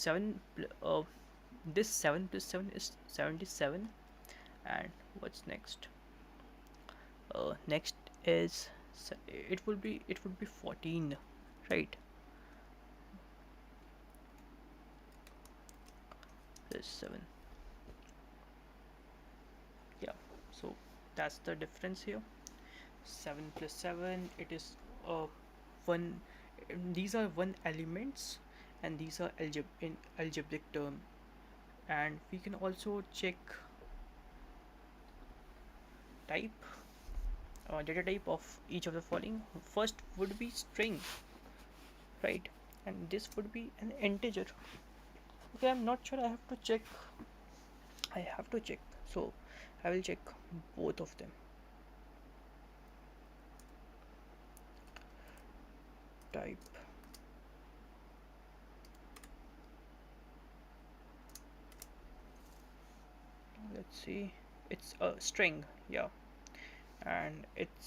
this 7 plus 7 is 77, and what's next? Next is, it would be 14, right? Plus 7. Yeah, so that's the difference here. 7 plus 7, it is one. These are one elements, and these are in algebraic term. And we can also check type, data type of each of the following. First would be string, right? And this would be an integer. Okay, I'm not sure. I have to check. So I will check both of them. Type. Let's see. It's a string. Yeah, and it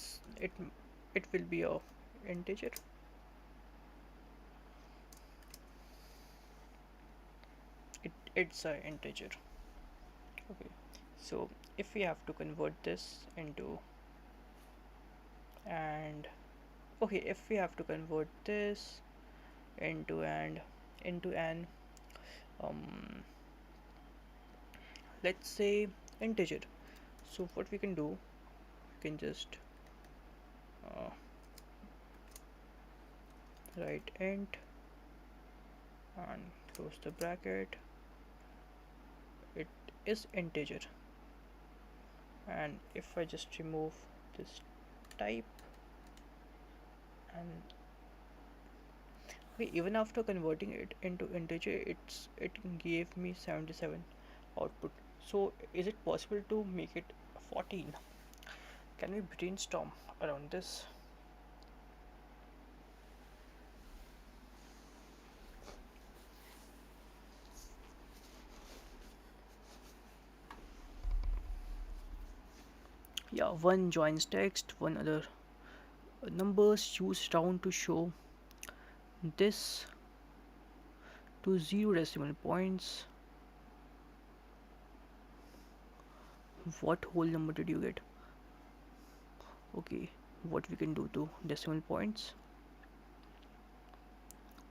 will be a integer. It's a integer. Okay, so if we have to convert this into, and okay, if we have to convert this into and into an um let's say integer, so what we can do, we can just uh, write int and close the bracket. It is integer, and if I just remove this type, and okay, even after converting it into integer, it gave me 77 output. So is it possible to make it 14? Can we brainstorm around this? Yeah, one joins text, one other numbers. Use round to show this to 0 decimal points. What whole number did you get? Okay, what we can do to decimal points,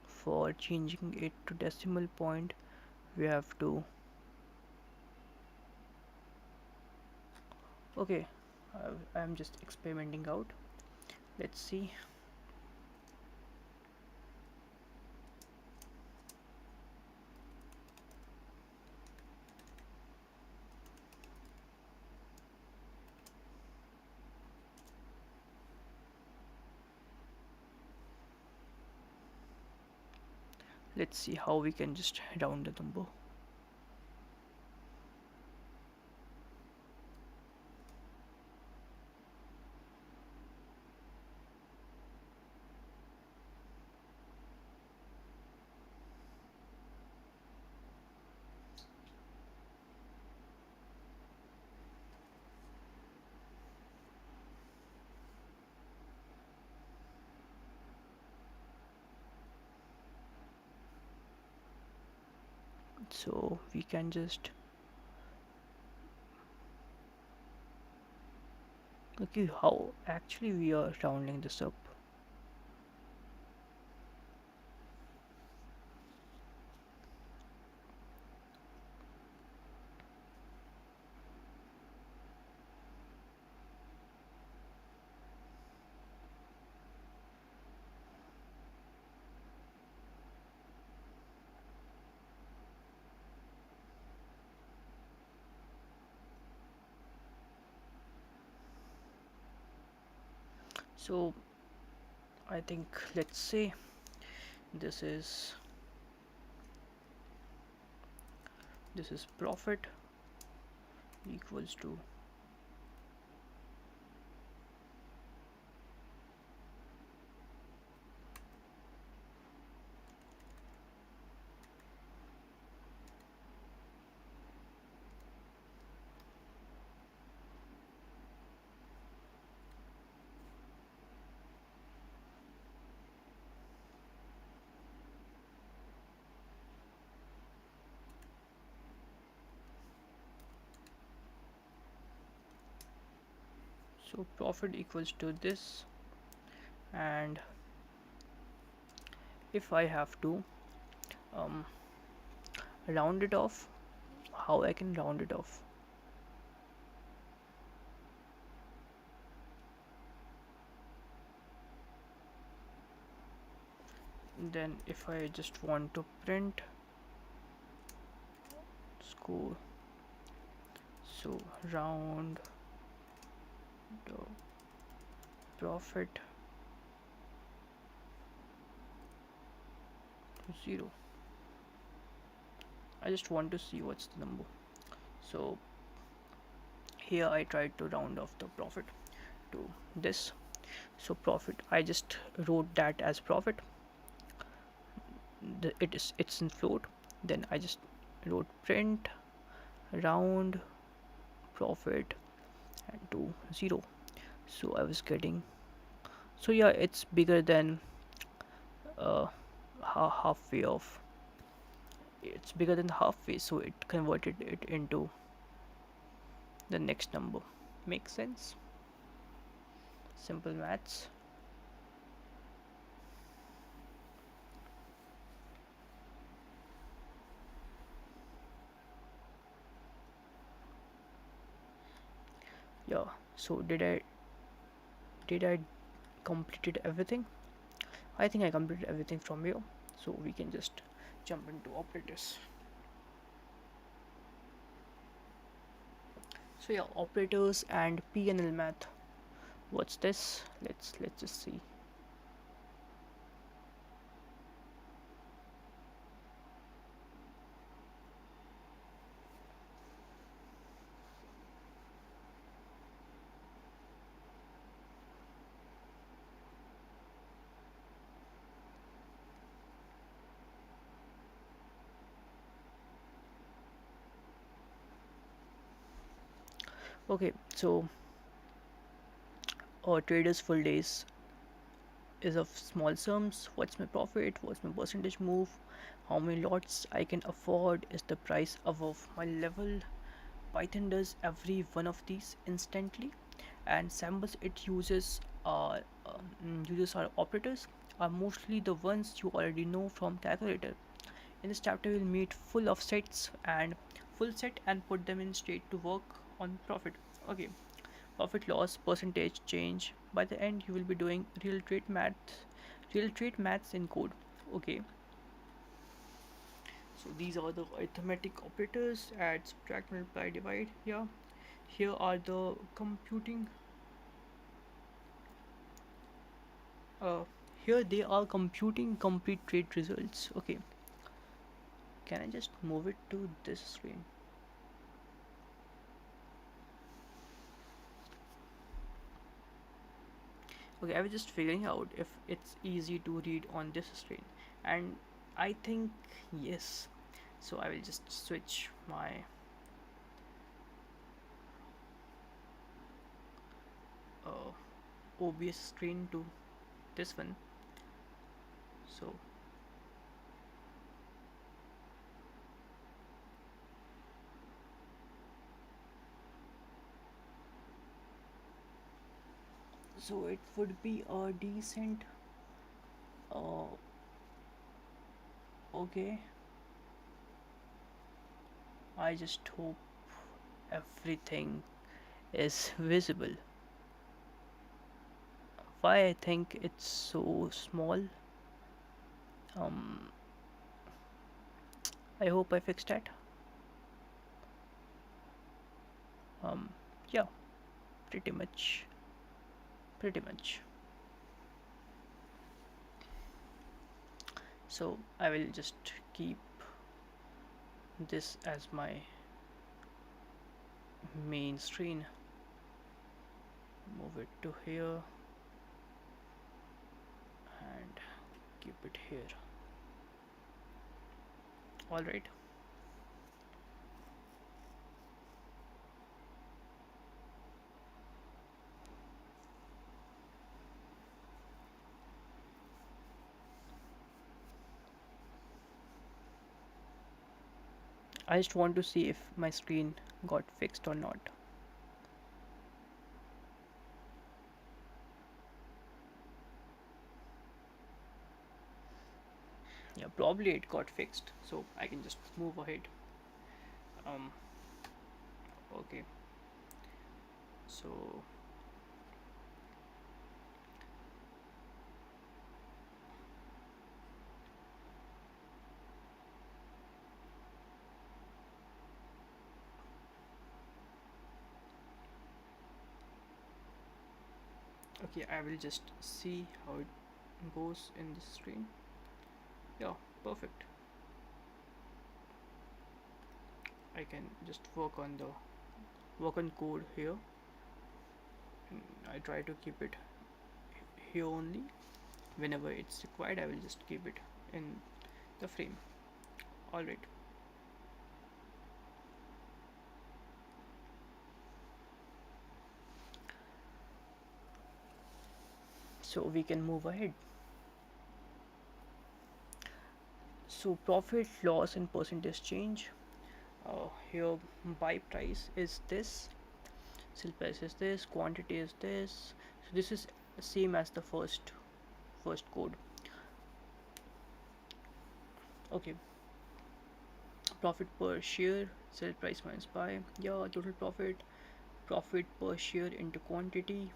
for changing it to decimal point we have to, okay, I'm just experimenting out. Let's see. Let's see how we can just round the number. So we can just, okay, how actually we are rounding this up. So I think, let's say this is profit equals to, so profit equals to this. And if I have to um, round it off, how I can round it off? Then if I just want to print score, so round the profit to 0. I just want to see what's the number. So here I tried to round off the profit to this. So profit, I just wrote that as profit. It's in float. Then I just wrote print round profit and to 0. So I was getting, so yeah, it's bigger than uh, halfway of, it's bigger than halfway, so it converted it into the next number. Makes sense? Simple maths. Yeah, so did I completed everything? I think I completed everything from here. So we can just jump into operators. So yeah, operators and PNL math. What's this? Let's just see. Okay, so traders full days is of small sums. What's my profit? What's my percentage move? How many lots I can afford? Is the price above my level? Python does every one of these instantly, and samples it uses our operators are mostly the ones you already know from calculator. In this chapter, we'll meet full of sets and full set and put them in state to work on profit. Okay, profit loss percentage change. By the end, you will be doing real trade maths in code. Okay, so these are the arithmetic operators: add, subtract, multiply, divide. Yeah, here are the computing. Uh, Here they are computing complete trade results. Okay, can I just move it to this screen? Okay, I was just figuring out if it's easy to read on this screen, and I think yes. So I will just switch my uh, OBS screen to this one. So it would be a decent. Uh, okay, I just hope everything is visible. Why I think it's so small? Um, I hope I fixed that. Um, yeah, pretty much, pretty much. So I will just keep this as my main screen, move it to here and keep it here. All right, I just want to see if my screen got fixed or not. Yeah, probably it got fixed, so I can just move ahead. um okay, so okay, I will just see how it goes in this screen. Yeah, perfect. I can just work on code here, and I try to keep it here only. Whenever it's required, I will just keep it in the frame. All right, so we can move ahead. So profit loss and percentage change. Here buy price is this, sell price is this, quantity is this. So this is same as the first code. Okay, profit per share, sell price minus buy. Yeah, total profit per share into quantity,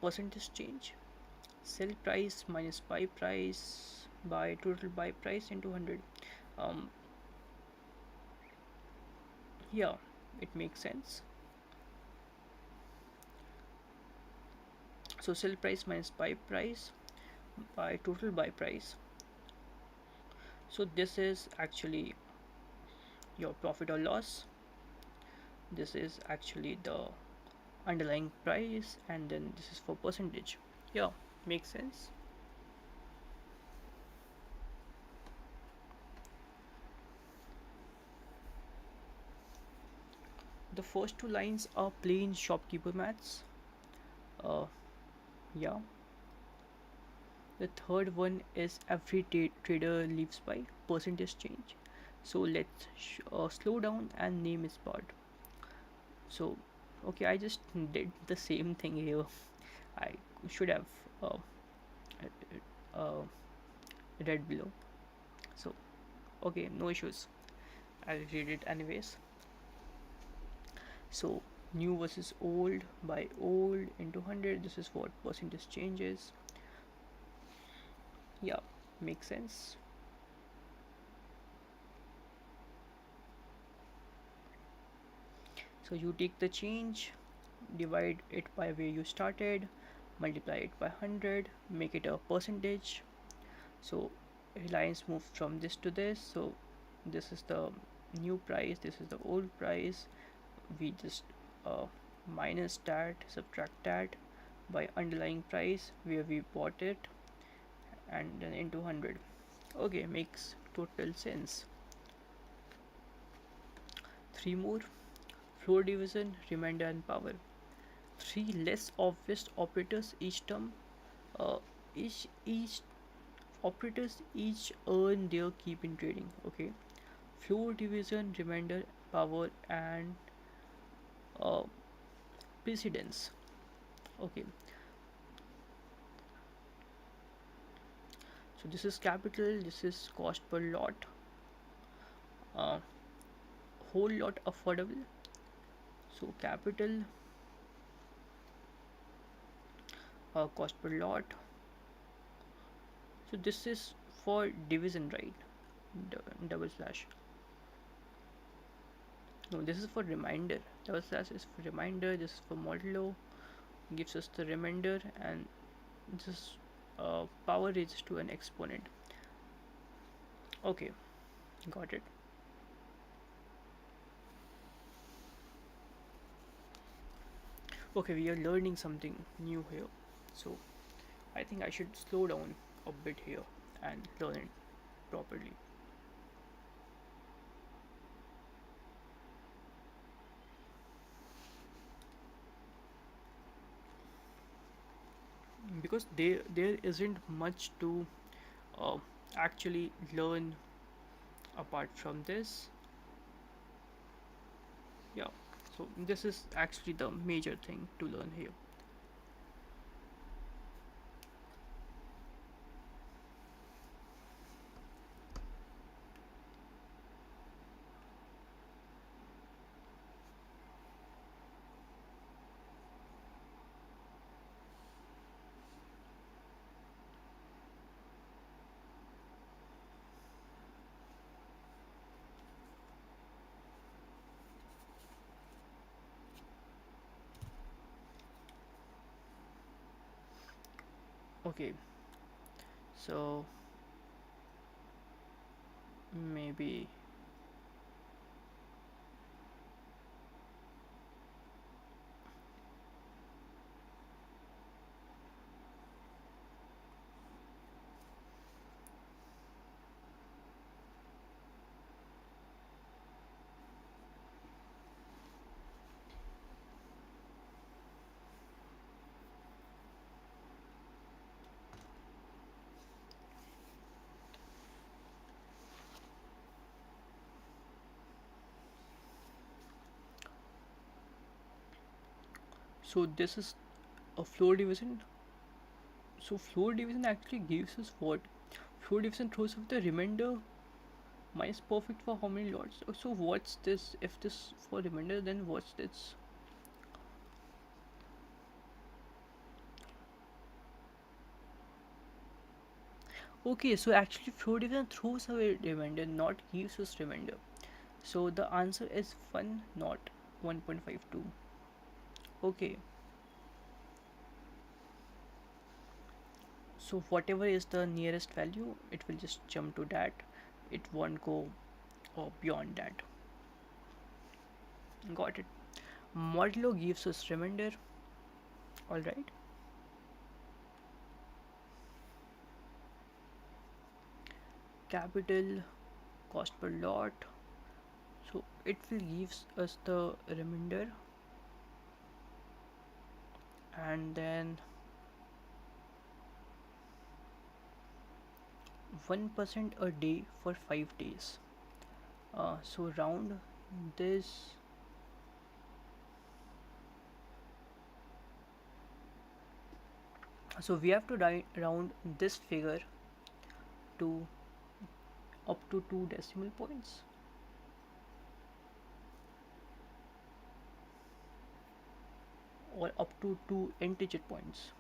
percentage change. Sell price minus buy price by total buy price into 100. um yeah, it makes sense. So sell price minus buy price by total buy price. So this is actually your profit or loss. This is actually the underlying price, and then this is for percentage. Yeah, makes sense. The first two lines are plain shopkeeper maths. uh yeah, the third one is every trader lives by percentage change. So let's slow down and name his part. So okay, I just did the same thing here. I should have uh, uh, read below. So okay, no issues, I'll read it anyways. So new versus old by old into 100, this is what percentage changes. Yeah, makes sense. So you take the change, divide it by where you started, multiply it by 100, make it a percentage. So Reliance moved from this to this, so this is the new price, this is the old price. We just uh, minus that, subtract that by underlying price where we bought it, and then into 100. Okay, makes total sense. Three more: floor division, remainder, and power. Three less obvious operators each term. Uh, each operators each earn their keep in trading. Okay, floor division, remainder, power, and uh, precedence. Okay, so this is capital, this is cost per lot, uh, whole lot affordable. So capital, cost per lot. So this is for division, right? Double slash. No, this is for reminder. Double slash is for reminder. This is for modulo. Gives us the remainder, and this power raised to an exponent. Okay, got it. Okay, we are learning something new here. So I think I should slow down a bit here and learn it properly. Because there isn't much to uh, actually learn apart from this. Yeah, so this is actually the major thing to learn here. Okay, so maybe so this is a floor division. So floor division actually gives us what? Floor division throws off the remainder minus perfect for how many lots. So what's this? If this for remainder, then what's this? Okay, so actually float even throws away remainder, not gives us remainder. So the answer is 1, not 1.52. Okay, so whatever is the nearest value, it will just jump to that. It won't go beyond that. Got it. Modulo gives us remainder. All right. Capital cost per lot. So it will gives us the remainder, and then 1% a day for 5 days. So round this. So we have to round this figure to up to 2 decimal points, or up to 2 integer points.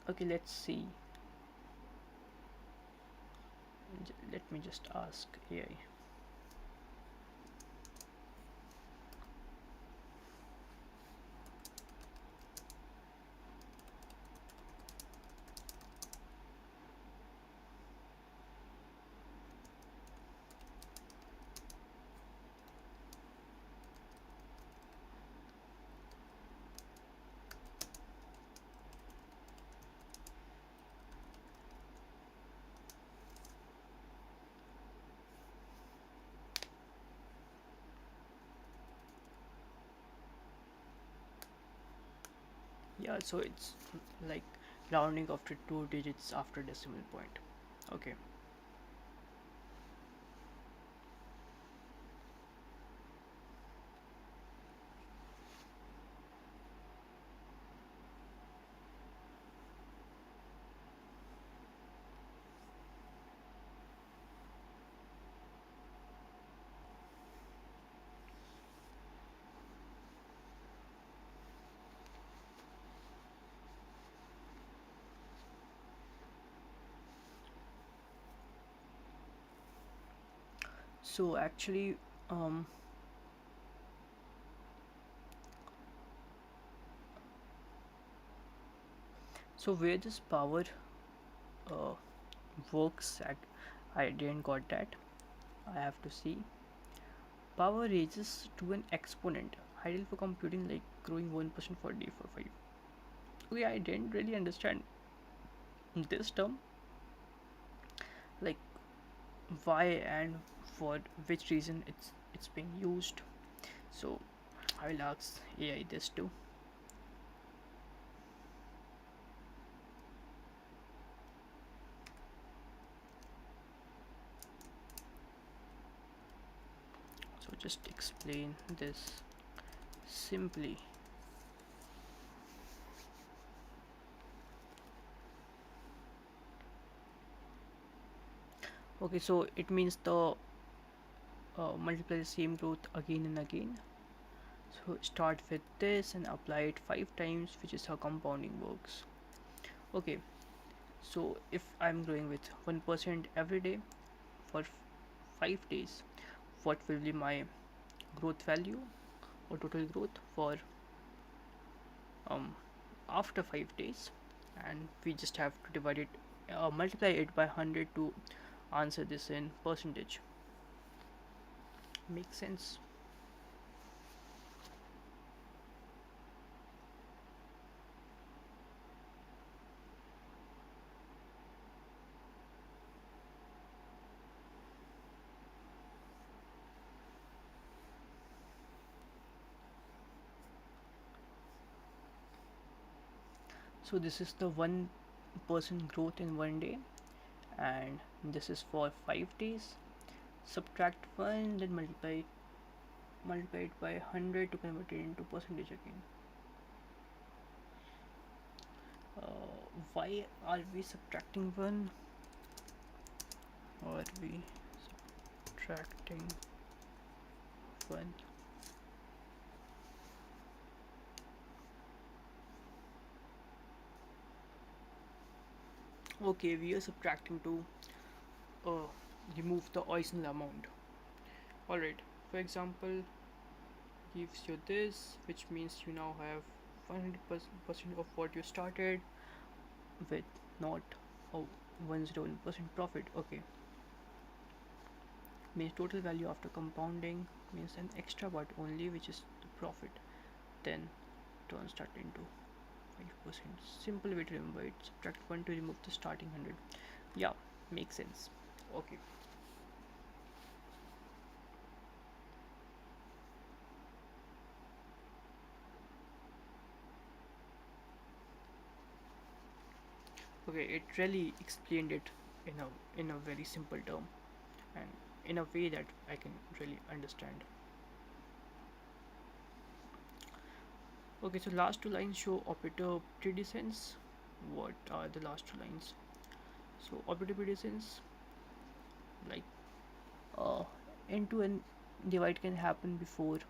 Okay, let's see. Let me just ask AI. Yeah, so it's like rounding after 2 digits after decimal point. Okay. So actually, um, so where this power uh, works at, I didn't got that. I have to see. Power raises to an exponent, ideal for computing, like growing 1% for day for 5. Okay, I didn't really understand this term, like why and for which reason it's being used. So I will ask AI this too. So just explain this simply. Okay, so it means the multiply the same growth again and again. So start with this and apply it 5 times, which is how compounding works. Okay, so if I'm growing with 1% every day for 5 days, what will be my growth value or total growth for um, after 5 days? And we just have to divide it, multiply it by 100 to answer this in percentage. Makes sense. So this is the 1% growth in 1 day, and this is for 5 days. Subtract 1, then multiply it by 100 to convert it into percentage again. Why are we subtracting 1? Or are we subtracting 1? Okay, we are subtracting to uh, remove the original amount. Alright, for example, gives you this, which means you now have 100% of what you started with, not a 101% profit. Okay, means total value after compounding means an extra part only, which is the profit. Then turns that into 5%. Simple way to remember it. Subtract 1 to remove the starting 100. Yeah, makes sense. Okay. Okay, it really explained it in a very simple term and in a way that I can really understand. Okay, so last two lines show operator predecessors. What are the last two lines? So operator predecessors, like uh, end-to-end divide can happen before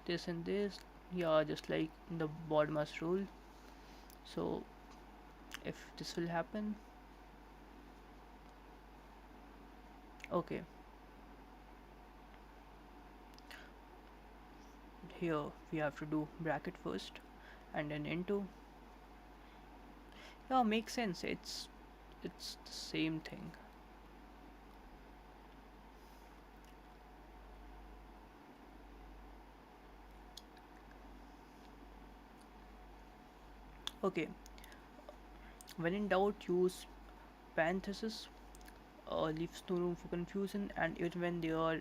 this and this. Yeah, just like the BODMAS rule. So if this will happen, okay, here we have to do bracket first and then into. Yeah, makes sense. It's the same thing. Okay, when in doubt, use parentheses. Leaves no room for confusion, and even when they are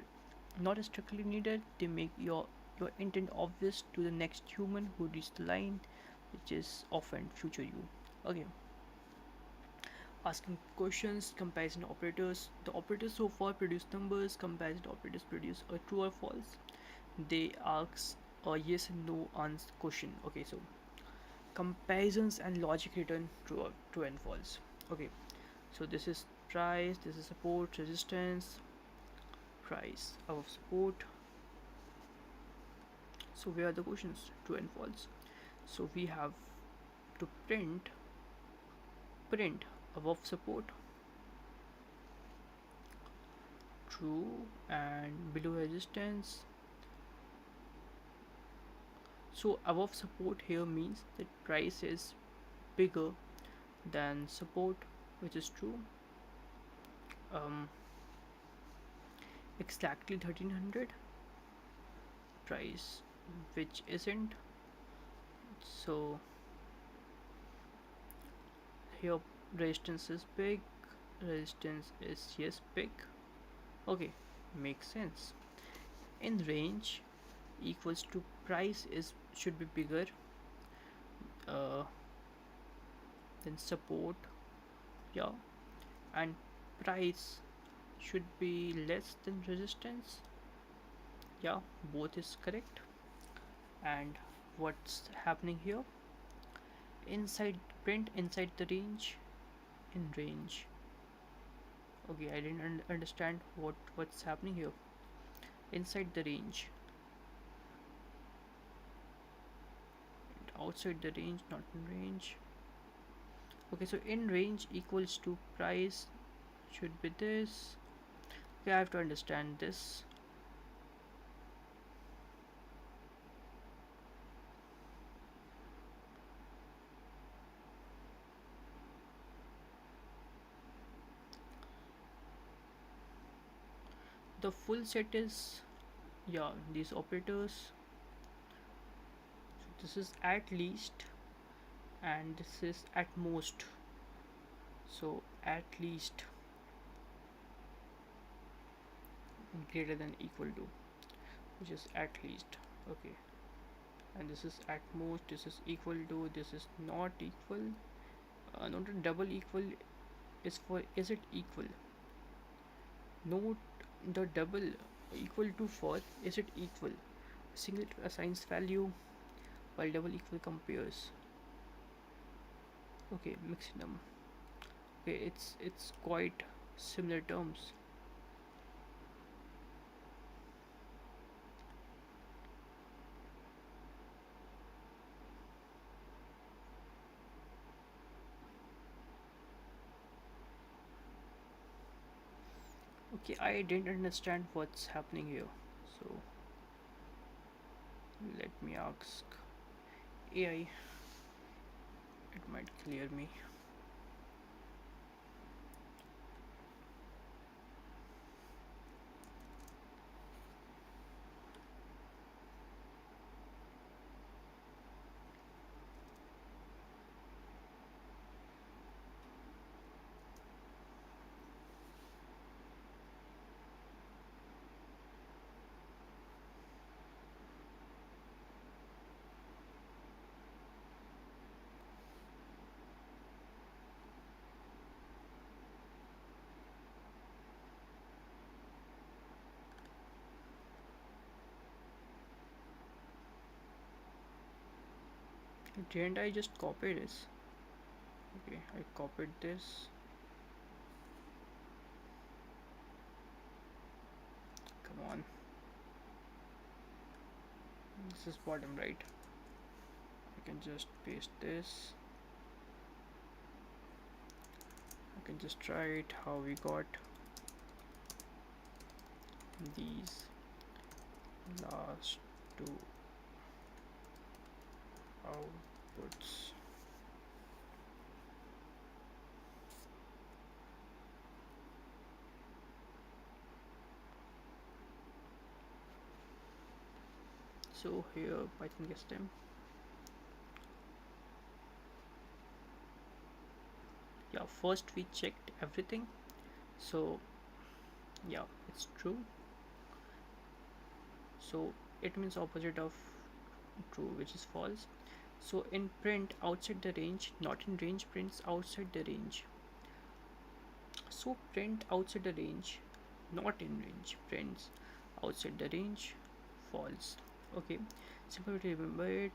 not strictly needed, they make your intent obvious to the next human who reads the line, which is often future you. Okay, asking questions, comparison operators. The operators so far produce numbers, comparison operators produce a true or false. They ask a yes and no answer question. Okay, so comparisons and logic return true and false. Okay, so this is price, this is support, resistance, price above support. So where are the questions? True and false. So we have to print above support true and below resistance. So above support here means that price is bigger than support, which is true. um, exactly 1300 price, which isn't. So here resistance is big, resistance is yes big. Okay, makes sense. In range equals to price is should be bigger uh, than support, yeah, and price should be less than resistance, yeah, both is correct. And what's happening here? Inside print inside the range, in range. Okay, I didn't understand what's happening here. Inside the range, outside the range, not in range. Okay, so in range equals to price should be this. Okay, I have to understand this. The full set is, yeah, these operators. So this is at least and this is at most. So at least greater than equal to, which is at least. Okay, and this is at most, this is equal to, this is not equal. Not a double equal is for is it equal. Note the double equal to for is it equal. Singlet assigns value while double equal compares. Okay, mixing them. Okay, it's quite similar terms. Okay, I didn't understand what's happening here. So let me ask AI, it might clear me. Didn't I just copy this? Okay, I copied this. Come on. This is bottom right. I can just paste this. I can just write how we got these last two outputs. So here Python gets them. Yeah, first we checked everything. So yeah, it's true. So it means opposite of true, which is false. So in print outside the range, not in range prints outside the range. So print outside the range, not in range prints outside the range, false. Okay, simple to remember it.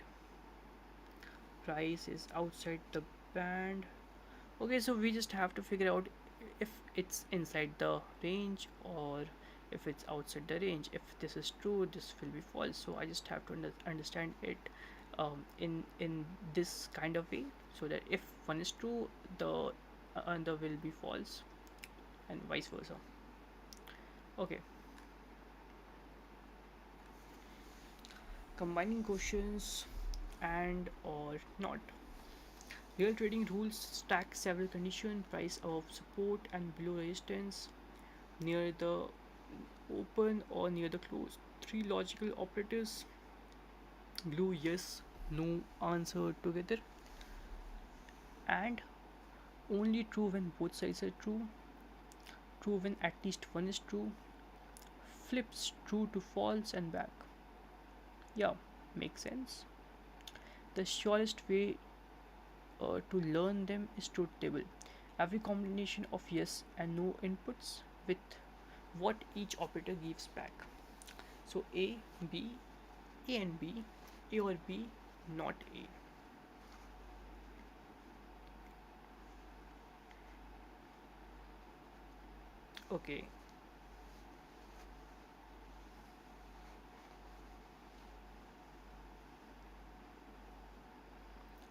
Price is outside the band. Okay, so we just have to figure out if it's inside the range or if it's outside the range. If this is true, this will be false. So I just have to understand it in this kind of way, so that if one is true, the other will be false, and vice versa. Okay, combining questions and or not. Real trading rules stack several conditions: price above support and below resistance, near the open or near the close. Three logical operators: glue yes, no answer together, and only true when both sides are true, true when at least one is true, flips true to false and back. Yeah, makes sense. The surest way to learn them is truth table. Every combination of yes and no inputs with what each operator gives back. So A, B, A and B, A or B, not A. Okay,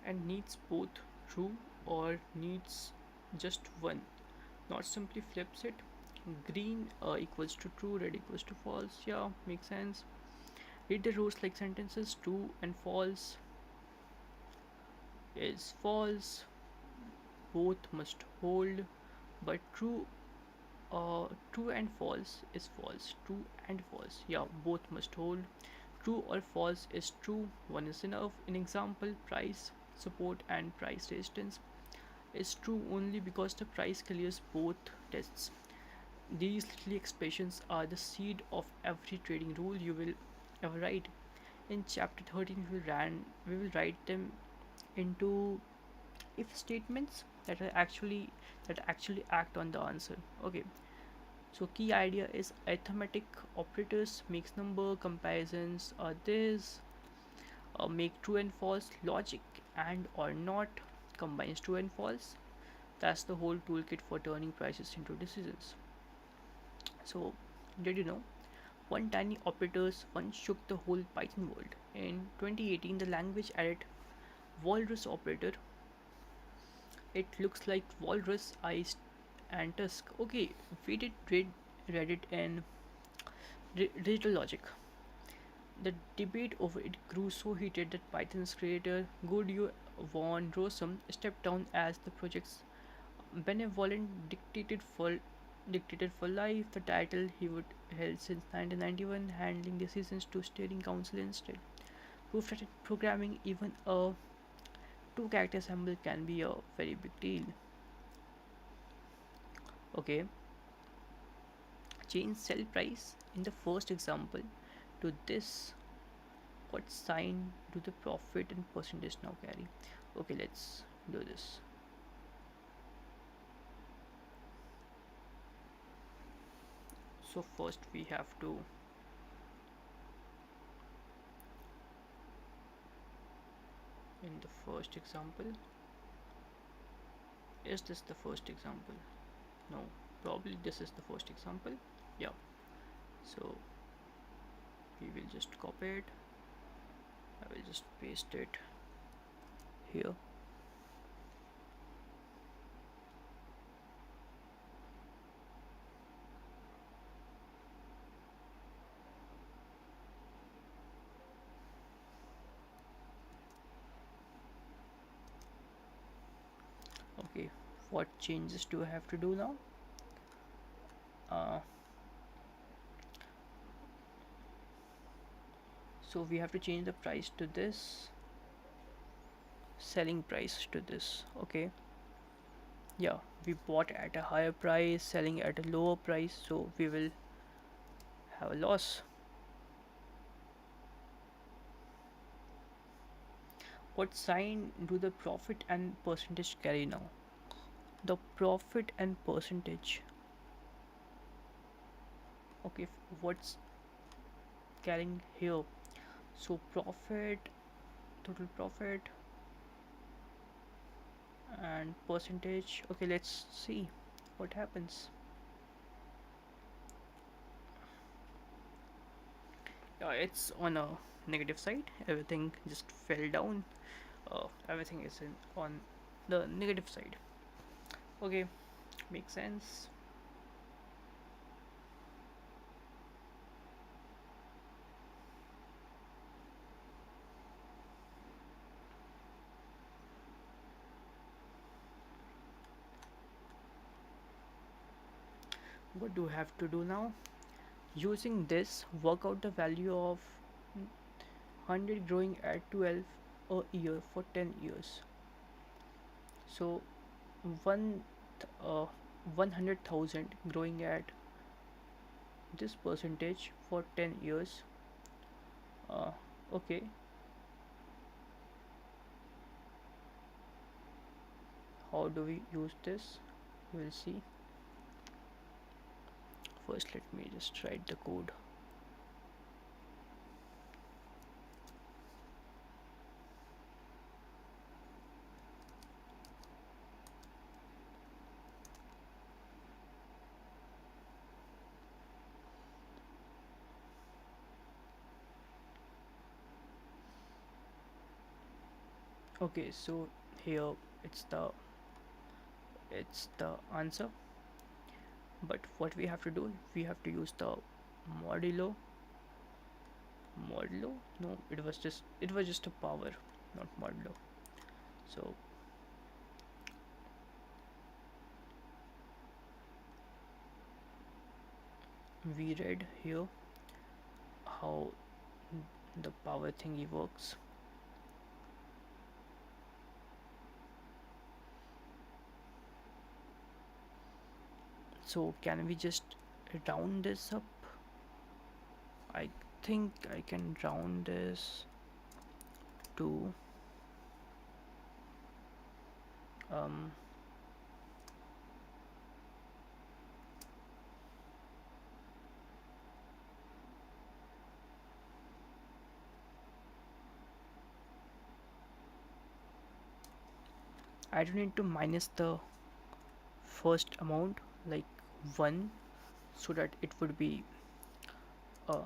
and needs both true or needs just one, not simply flips it. Green equals to true, red equals to false. Yeah, makes sense. Read the rows like sentences. True and false is false, both must hold, but true and false is false. True and false, yeah, both must hold. True or false is true, one is enough. In example, price support and price resistance is true only because the price clears both tests. These little expressions are the seed of every trading rule you will ever write. In chapter 13 we will write them into if statements that actually act on the answer. Okay, so key idea is arithmetic operators makes number comparisons are this, make true and false, logic and or not combines true and false. That's the whole toolkit for turning prices into decisions. So did you know one tiny operators once shook the whole Python world? In 2018 the language added walrus operator. It looks like walrus eyes and tusk. Okay, we did read it in Digital Logic. The debate over it grew so heated that Python's creator Godio von Rossum stepped down as the project's benevolent dictator for life, the title he would held since 1991, handling decisions to steering council instead. Proof that in programming, even a two-character symbol can be a very big deal. Okay, change sell price in the first example to this. What sign do the profit and percentage now carry? Okay, let's do this. So first we have to, in the first example, is this the first example? No, probably this is the first example. Yeah, so we will just copy it. I will just paste it here. Okay, what changes do I have to do now? uh, so we have to change the price to this, selling price to this. Okay, yeah, we bought at a higher price, selling at a lower price, so we will have a loss. What sign do the profit and percentage carry now? The profit and percentage. Okay, what's carrying here? So profit, total profit, and percentage. Okay, let's see what happens. Yeah, it's on a negative side. Everything just fell down. Everything is on the negative side. Okay, makes sense. What do I have to do now? Using this, work out the value of 100 growing at 12 a year for 10 years. So one uh, 100,000 growing at this percentage for 10 years. Okay, how do we use this? We'll see. First, let me just write the code. Okay, so here it's the answer, but what we have to do, we have to use the modulo. No, it was just a power, not modulo. So we read here how the power thingy works. So can we just round this up? I think I can round this to um I don't need to minus the first amount, like 1, so that uh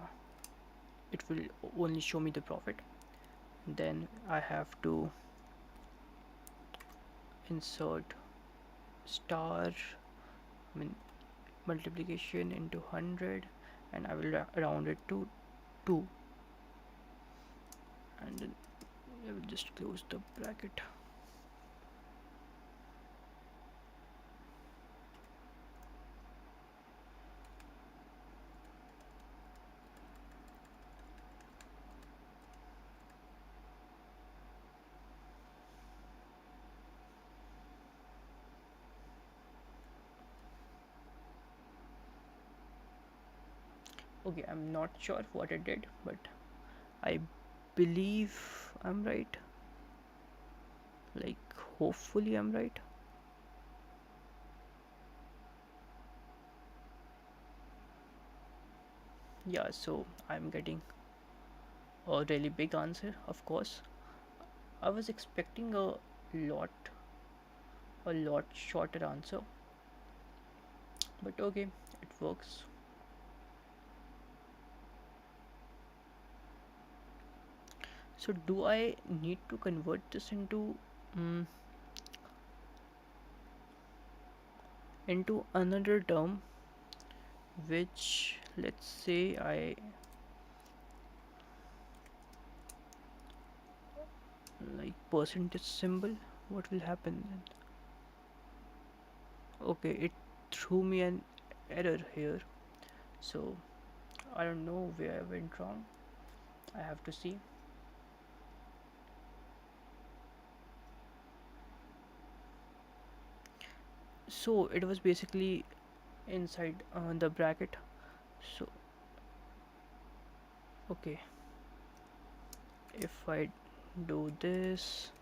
it will only show me the profit. Then I have to insert star, I mean multiplication into 100, and I will round it to 2, and then I will just close the bracket. Okay, I'm not sure what I did, but I believe I'm right. Like, hopefully I'm right. Yeah, so I'm getting a really big answer, of course. I was expecting lot a lot shorter answer, but okay, it works. So do I need to convert this mm, into another term, which, let's say, I like percentage symbol? What will happen then? Okay, it threw me an error here, so I don't know where I went wrong. I have to see. So it was basically inside the bracket. So okay, if I do this,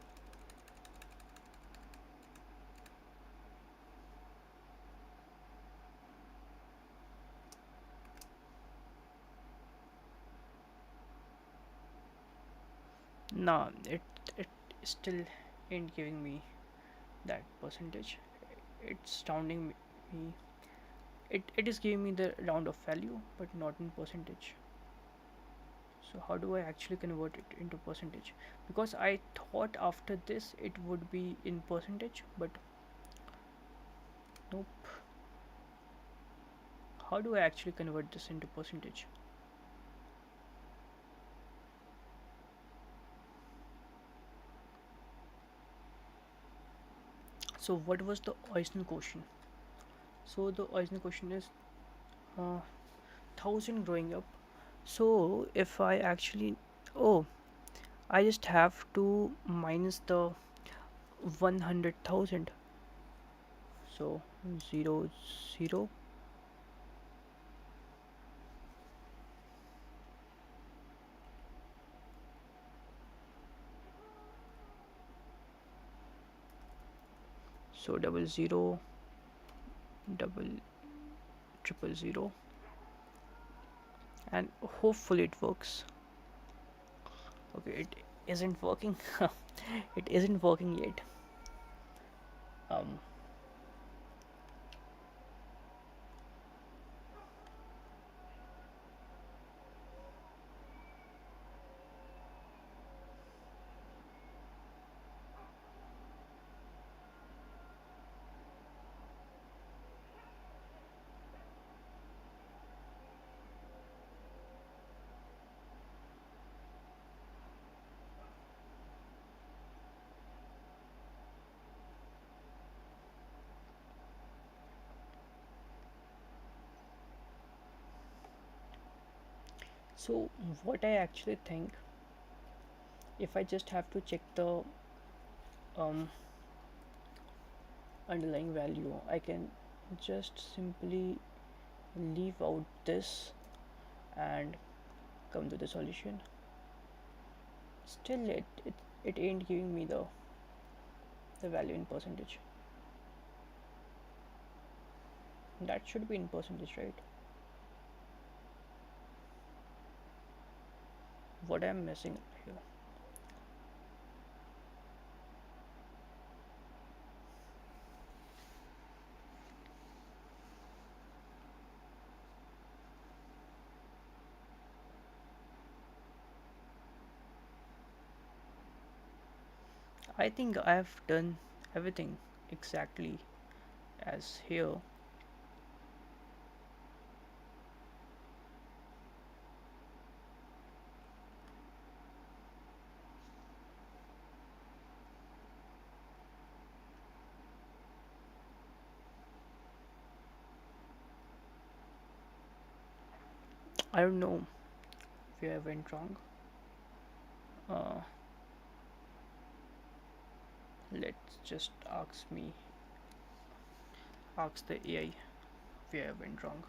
nah, it still ain't giving me that percentage. It's rounding me. It is giving me the round of value, but not in percentage. So how do I actually convert it into percentage? Because I thought after this it would be in percentage, but nope. How do I actually convert this into percentage? So what was the original question? So the original question is 1000 growing up. So if I actually, oh, I just have to minus the 100,000. So 0 0. So double zero, double triple zero, and hopefully it works. Okay, it isn't working. It isn't working yet. Um, so what I actually think, if I just have to check the um, underlying value, I can just simply leave out this and come to the solution. Still, it ain't giving me the value in percentage. That should be in percentage, right? What I'm missing here? I think I have done everything exactly as here. I don't know where I went wrong. Uh, let's just ask the AI where I went wrong.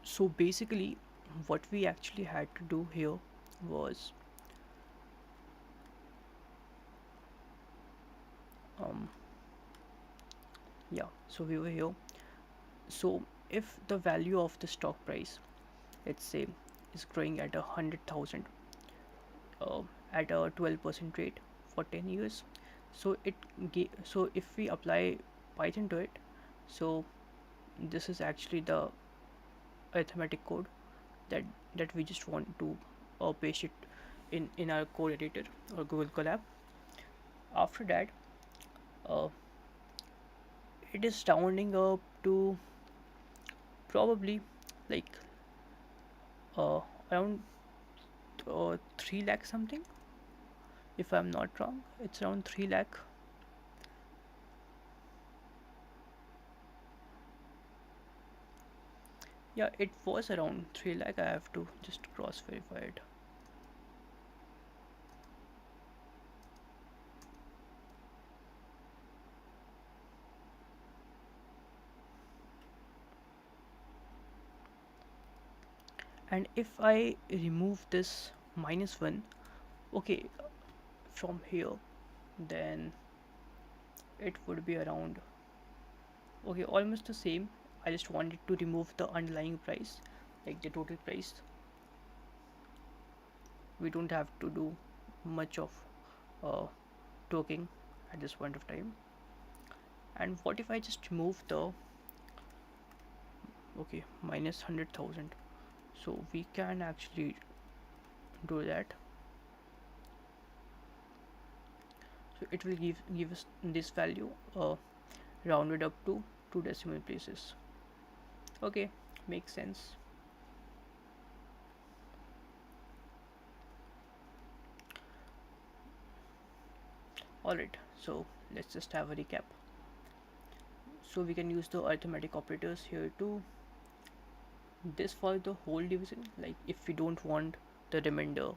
So basically, what we actually had to do here was, um, yeah, so we were here. So if the value of the stock price, let's say, is growing at 100,000 uh, at a 12% rate for 10 years, so so if we apply Python to it, so this is actually the arithmetic code that we just want to paste it in our code editor or Google Colab. After that, uh, it is rounding up to probably like uh, around 3 lakh something, if I'm not wrong. It's around 3 lakh. Yeah, it was around 3 lakh. I have to just cross verify it. And if I remove this -1, okay, from here, then it would be around, okay, almost the same. I just wanted to remove the underlying price, like the total price. We don't have to do much of uh, talking at this point of time. And what if I just remove the, okay, minus 100,000? So we can actually do that. So it will give us this value rounded up to 2 decimal places. Okay, makes sense. Alright, so let's just have a recap. So we can use the arithmetic operators here to this for the whole division, like if we don't want the remainder,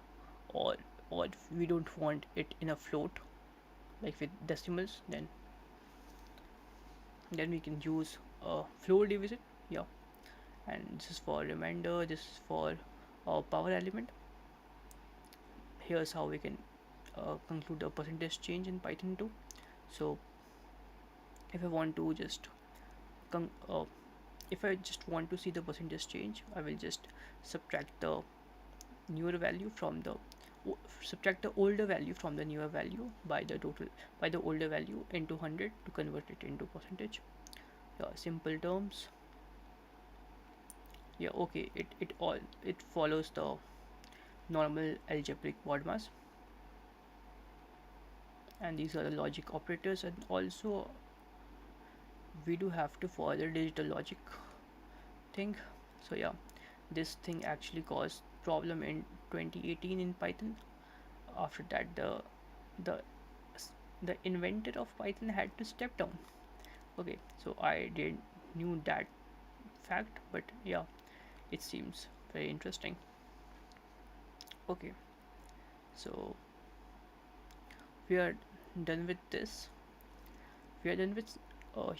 or if we don't want it in a float like with decimals, then we can use a floor division. Yeah, and this is for remainder, this is for power element. Here's how we can conclude a percentage change in Python 2. So if I want to just if I just want to see the percentage change, I will just subtract the newer value from the subtract the older value from the newer value by the total, by the older value into 100 to convert it into percentage. Yeah, simple terms. Yeah, okay, it follows the normal algebraic word mass, and these are the logic operators. And also we do have to follow digital logic thing. So yeah, this thing actually caused problem in 2018 in Python. After that, the the inventor of Python had to step down. Okay, so I didn't knew that fact, but yeah, it seems very interesting. Okay, so we are done with this. We are done with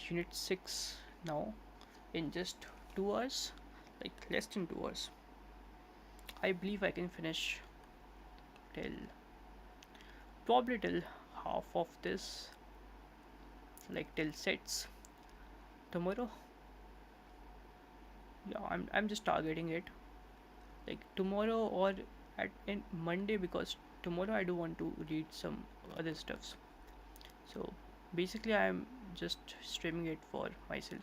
unit 6 now, in just 2 hours, like less than 2 hours. I believe I can finish till probably till half of this, like till sets tomorrow. Yeah, I'm just targeting it like tomorrow or at in Monday, because tomorrow I do want to read some other stuffs. So basically I'm just streaming it for myself,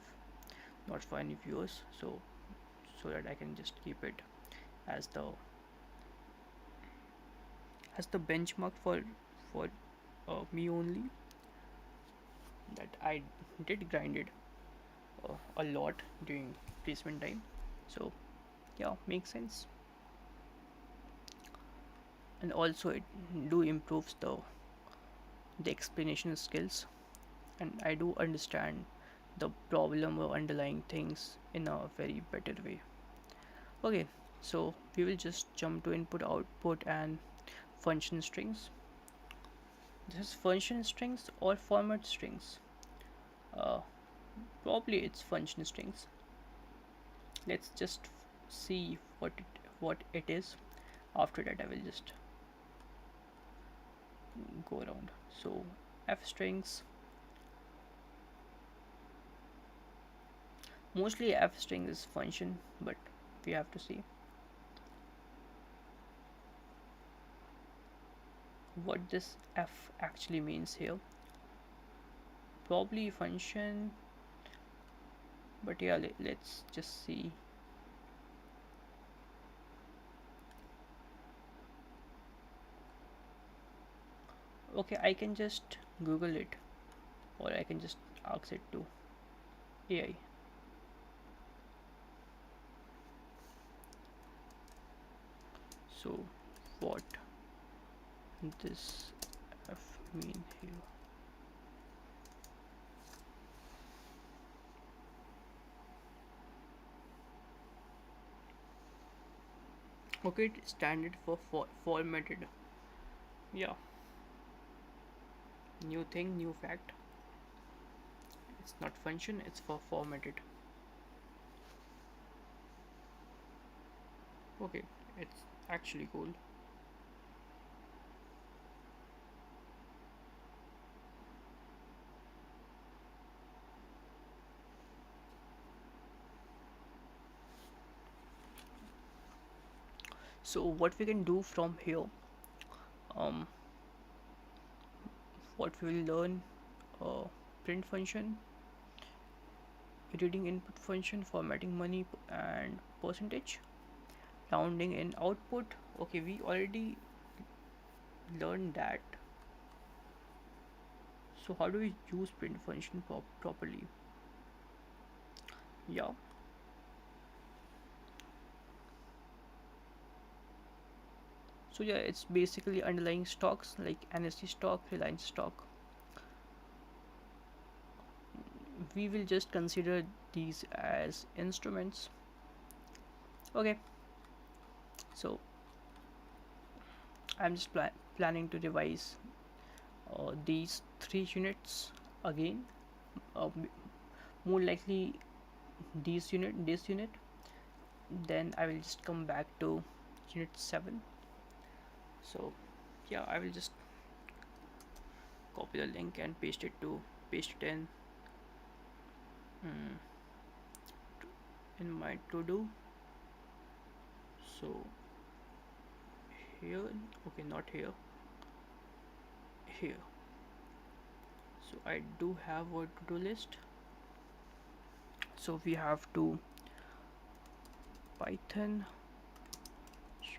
not for any viewers, so that I can just keep it as the benchmark for me only, that I did grind it. a lot during placement time. So yeah, makes sense. And also it do improves the explanation skills, and I do understand the problem or underlying things in a very better way. Okay, so we will just jump to input, output, and function strings. This is function strings or format strings. Uh, Probably it's function strings. Let's just see what it is. After that, I will just go around. So f strings, mostly f string is function, but we have to see what this f actually means here. Probably function, but yeah, let's just see. Okay, I can just Google it, or I can just ask it to AI. So what this f mean here? Okay, it's standard for formatted. Yeah, new thing, new fact. It's not function, it's for formatted. Okay, it's actually cool. So what we can do from here, um, what we will learn, uh, print function, reading input function, formatting money and percentage, rounding in output. Okay, we already learned that. So how do we use print function properly? Yeah, so yeah, it's basically underlying stocks like NSE stock, Reliance stock. We will just consider these as instruments. Okay, so I'm just planning to revise these three units again. More likely this unit, then I will just come back to unit 7. So yeah, I will just copy the link and paste it mm, in my to do. So here, okay, not here, here. So I do have a to do list. So we have to Python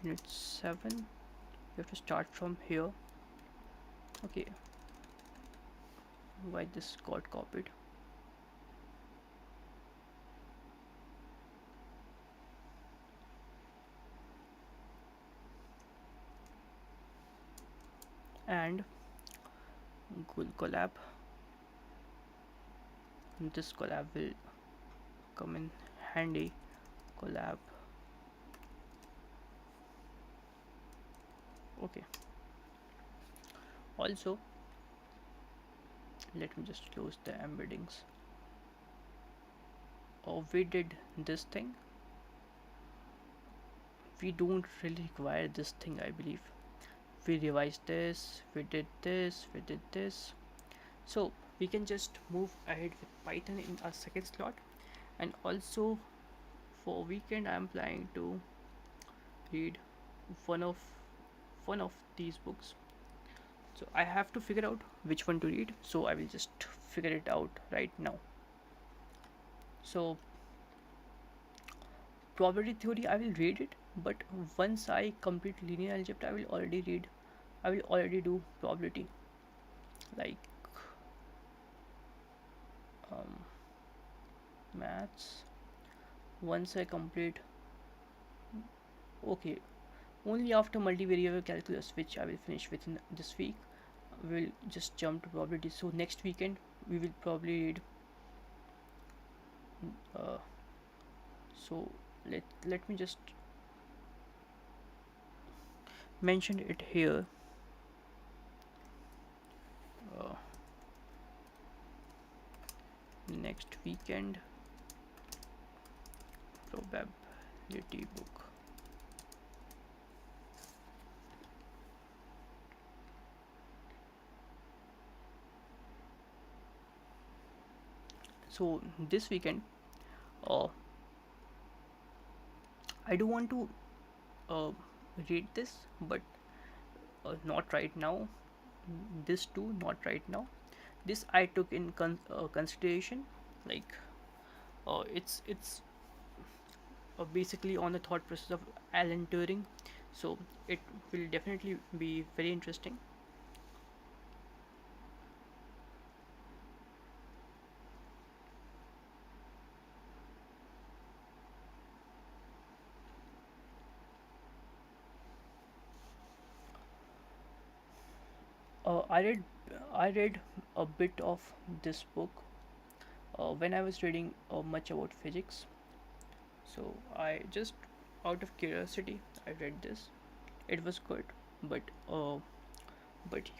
unit 7. We have to start from here. Okay, why this got copied? And Google collab. This collab will come in handy. Collab. Okay, also let me just close the embeddings. Oh, we did this thing. We don't really require this thing, I believe. We revised this, we did this, we did this. So we can just move ahead with Python in our second slot. And also for weekend I'm planning to read one of one of these books. So I have to figure out which one to read. So I will just figure it out right now. So probability theory I will read it, but once I complete linear algebra I will already do probability. Like um, maths. Once I complete, okay, only after multivariate calculus, which I will finish within this week, we'll just jump to probability. So next weekend we will probably read. Uh, so let me just mention it here. Uh, Next weekend probability book. So this weekend, uh, I do want to uh, read this, but not right now. This too, not right now. This I took in consideration. Like it's basically on the thought process of Alan Turing, so it will definitely be very interesting. I read a bit of this book when I was reading much about physics. So I just out of curiosity I read this. It was good, but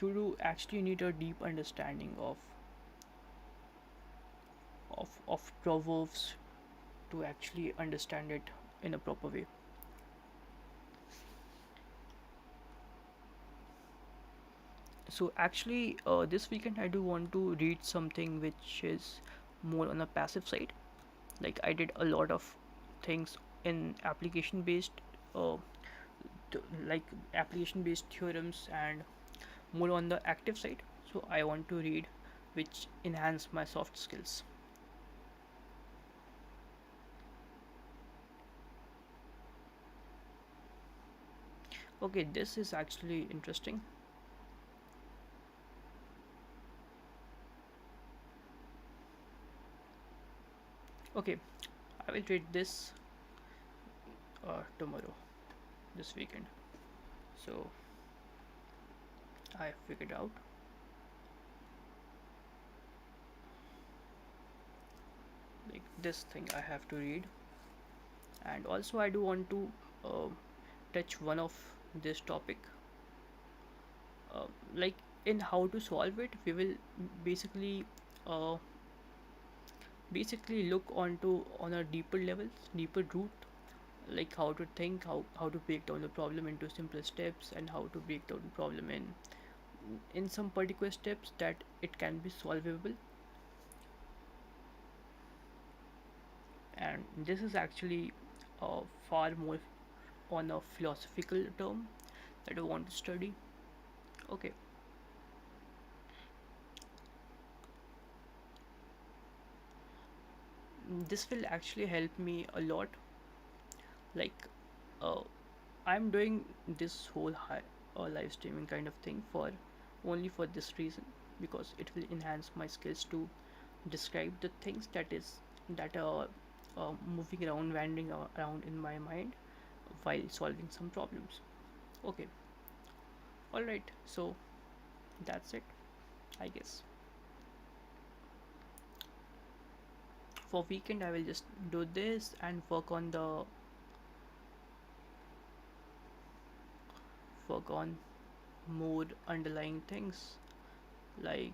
you do actually need a deep understanding of proverbs to actually understand it in a proper way. So actually, this weekend I do want to read something which is more on a passive side. Like I did a lot of things in application based, uh, like application based theorems and more on the active side. So I want to read which enhance my soft skills. Okay, this is actually interesting. Okay, I will read this tomorrow, this weekend. So I figured out like this thing I have to read, and also I do want to uh, touch one of this topic, uh, like in how to solve it. We will basically uh, look onto on a deeper level, deeper root, like how to think, how to break down the problem into simpler steps, and how to break down the problem in some particular steps that it can be solvable. And this is actually far more on a philosophical term that I want to study. Okay, this will actually help me a lot. Like, uh, I'm doing this whole live streaming kind of thing for only for this reason, because it will enhance my skills to describe the things that are moving around, wandering around in my mind while solving some problems. Okay, all right. So that's it, I guess. For weekend, I will just do this and work on more underlying things. Like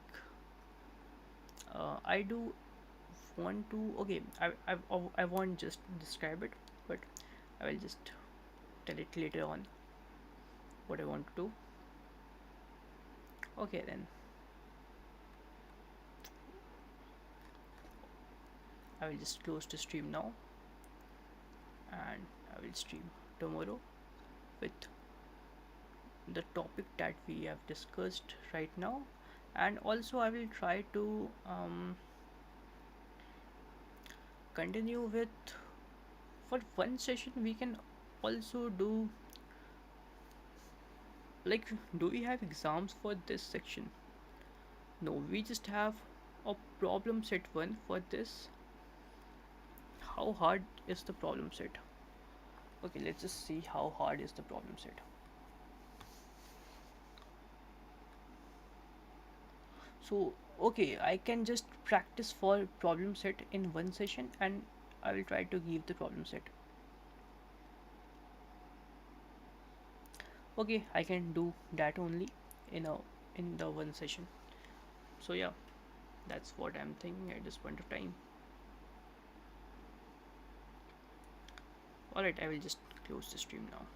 I do want to. Okay, I won't just describe it, but I will just tell it later on what I want to do. Okay, then I will just close the stream now, and I will stream tomorrow with the topic that we have discussed right now. And also I will try to continue with, for one session we can also do, like, do we have exams for this section? No, we just have a problem set one for this, How hard is the problem set? Okay, let's just see how hard is the problem set. So, okay, I can just practice for problem set in one session, and I will try to give the problem set. Okay, I can do that only in a in the one session. So yeah, that's what I'm thinking at this point of time. Alright, I will just close the stream now.